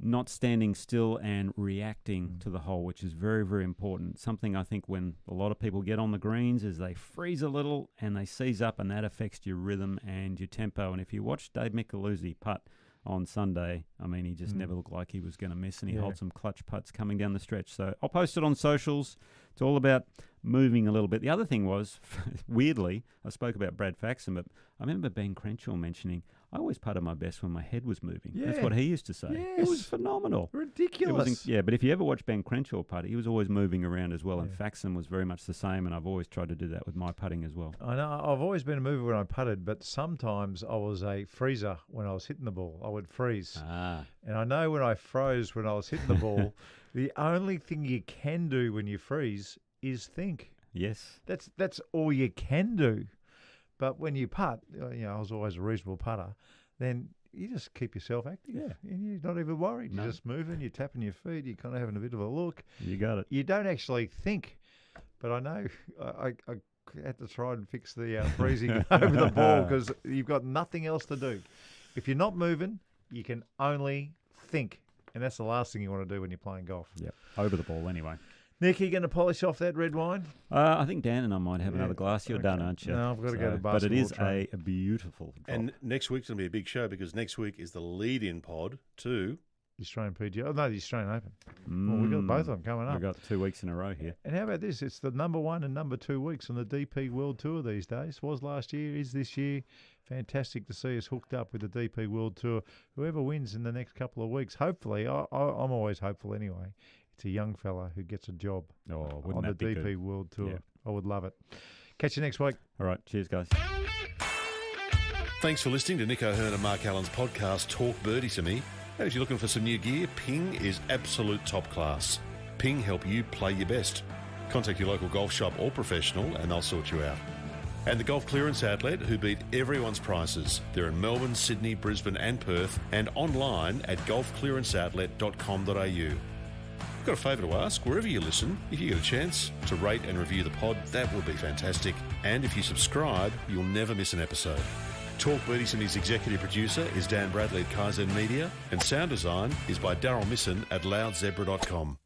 not standing still and reacting to the hole, which is very, very important. Something I think when a lot of people get on the greens is they freeze a little and they seize up, and that affects your rhythm and your tempo. And if you watch Dave Micheluzzi putt on Sunday, I mean, he just never looked like he was going to miss, and he holds some clutch putts coming down the stretch. So I'll post it on socials. It's all about moving a little bit. The other thing was, weirdly, I spoke about Brad Faxon, but I remember Ben Crenshaw mentioning, I always putted my best when my head was moving. Yeah. That's what he used to say. Yes. It was phenomenal. Ridiculous. But if you ever watch Ben Crenshaw putt, he was always moving around as well, and Faxon was very much the same, and I've always tried to do that with my putting as well. I know. I've always been a mover when I putted, but sometimes I was a freezer when I was hitting the ball. I would freeze. And I know when I froze when I was hitting the ball, the only thing you can do when you freeze is think. Yes. That's all you can do. But when you putt, I was always a reasonable putter, then you just keep yourself active. Yeah. And you're not even worried. You're just moving, you're tapping your feet, you're kind of having a bit of a look. You got it. You don't actually think. But I know I had to try and fix the freezing over the ball because you've got nothing else to do. If you're not moving, you can only think. And that's the last thing you want to do when you're playing golf. Yep. Over the ball anyway. Nick, are you going to polish off that red wine? I think Dan and I might have another glass. You're done, aren't you? No, I've got to go to basketball. But it is train. a beautiful drop. And next week's going to be a big show because next week is the lead-in pod to the Australian PGA. Oh, no, the Australian Open. Well, we've got both of them coming up. We've got 2 weeks in a row here. And how about this? It's the number 1 and number 2 weeks on the DP World Tour these days. Was last year, is this year. Fantastic to see us hooked up with the DP World Tour. Whoever wins in the next couple of weeks, hopefully, I'm always hopeful anyway, it's a young fella who gets a job on the DP World Tour. Yeah. I would love it. Catch you next week. All right. Cheers, guys. Thanks for listening to Nick O'Hearn and Mark Allen's podcast, Talk Birdie to Me. And if you're looking for some new gear, Ping is absolute top class. Ping help you play your best. Contact your local golf shop or professional and they'll sort you out. And the Golf Clearance Outlet, who beat everyone's prices. They're in Melbourne, Sydney, Brisbane and Perth, and online at golfclearanceoutlet.com.au. I've got a favour to ask. Wherever you listen, if you get a chance to rate and review the pod, that would be fantastic. And if you subscribe, you'll never miss an episode. Talk Birdies and his executive producer is Dan Bradley at Kaizen Media, and sound design is by Daryl Misson at loudzebra.com.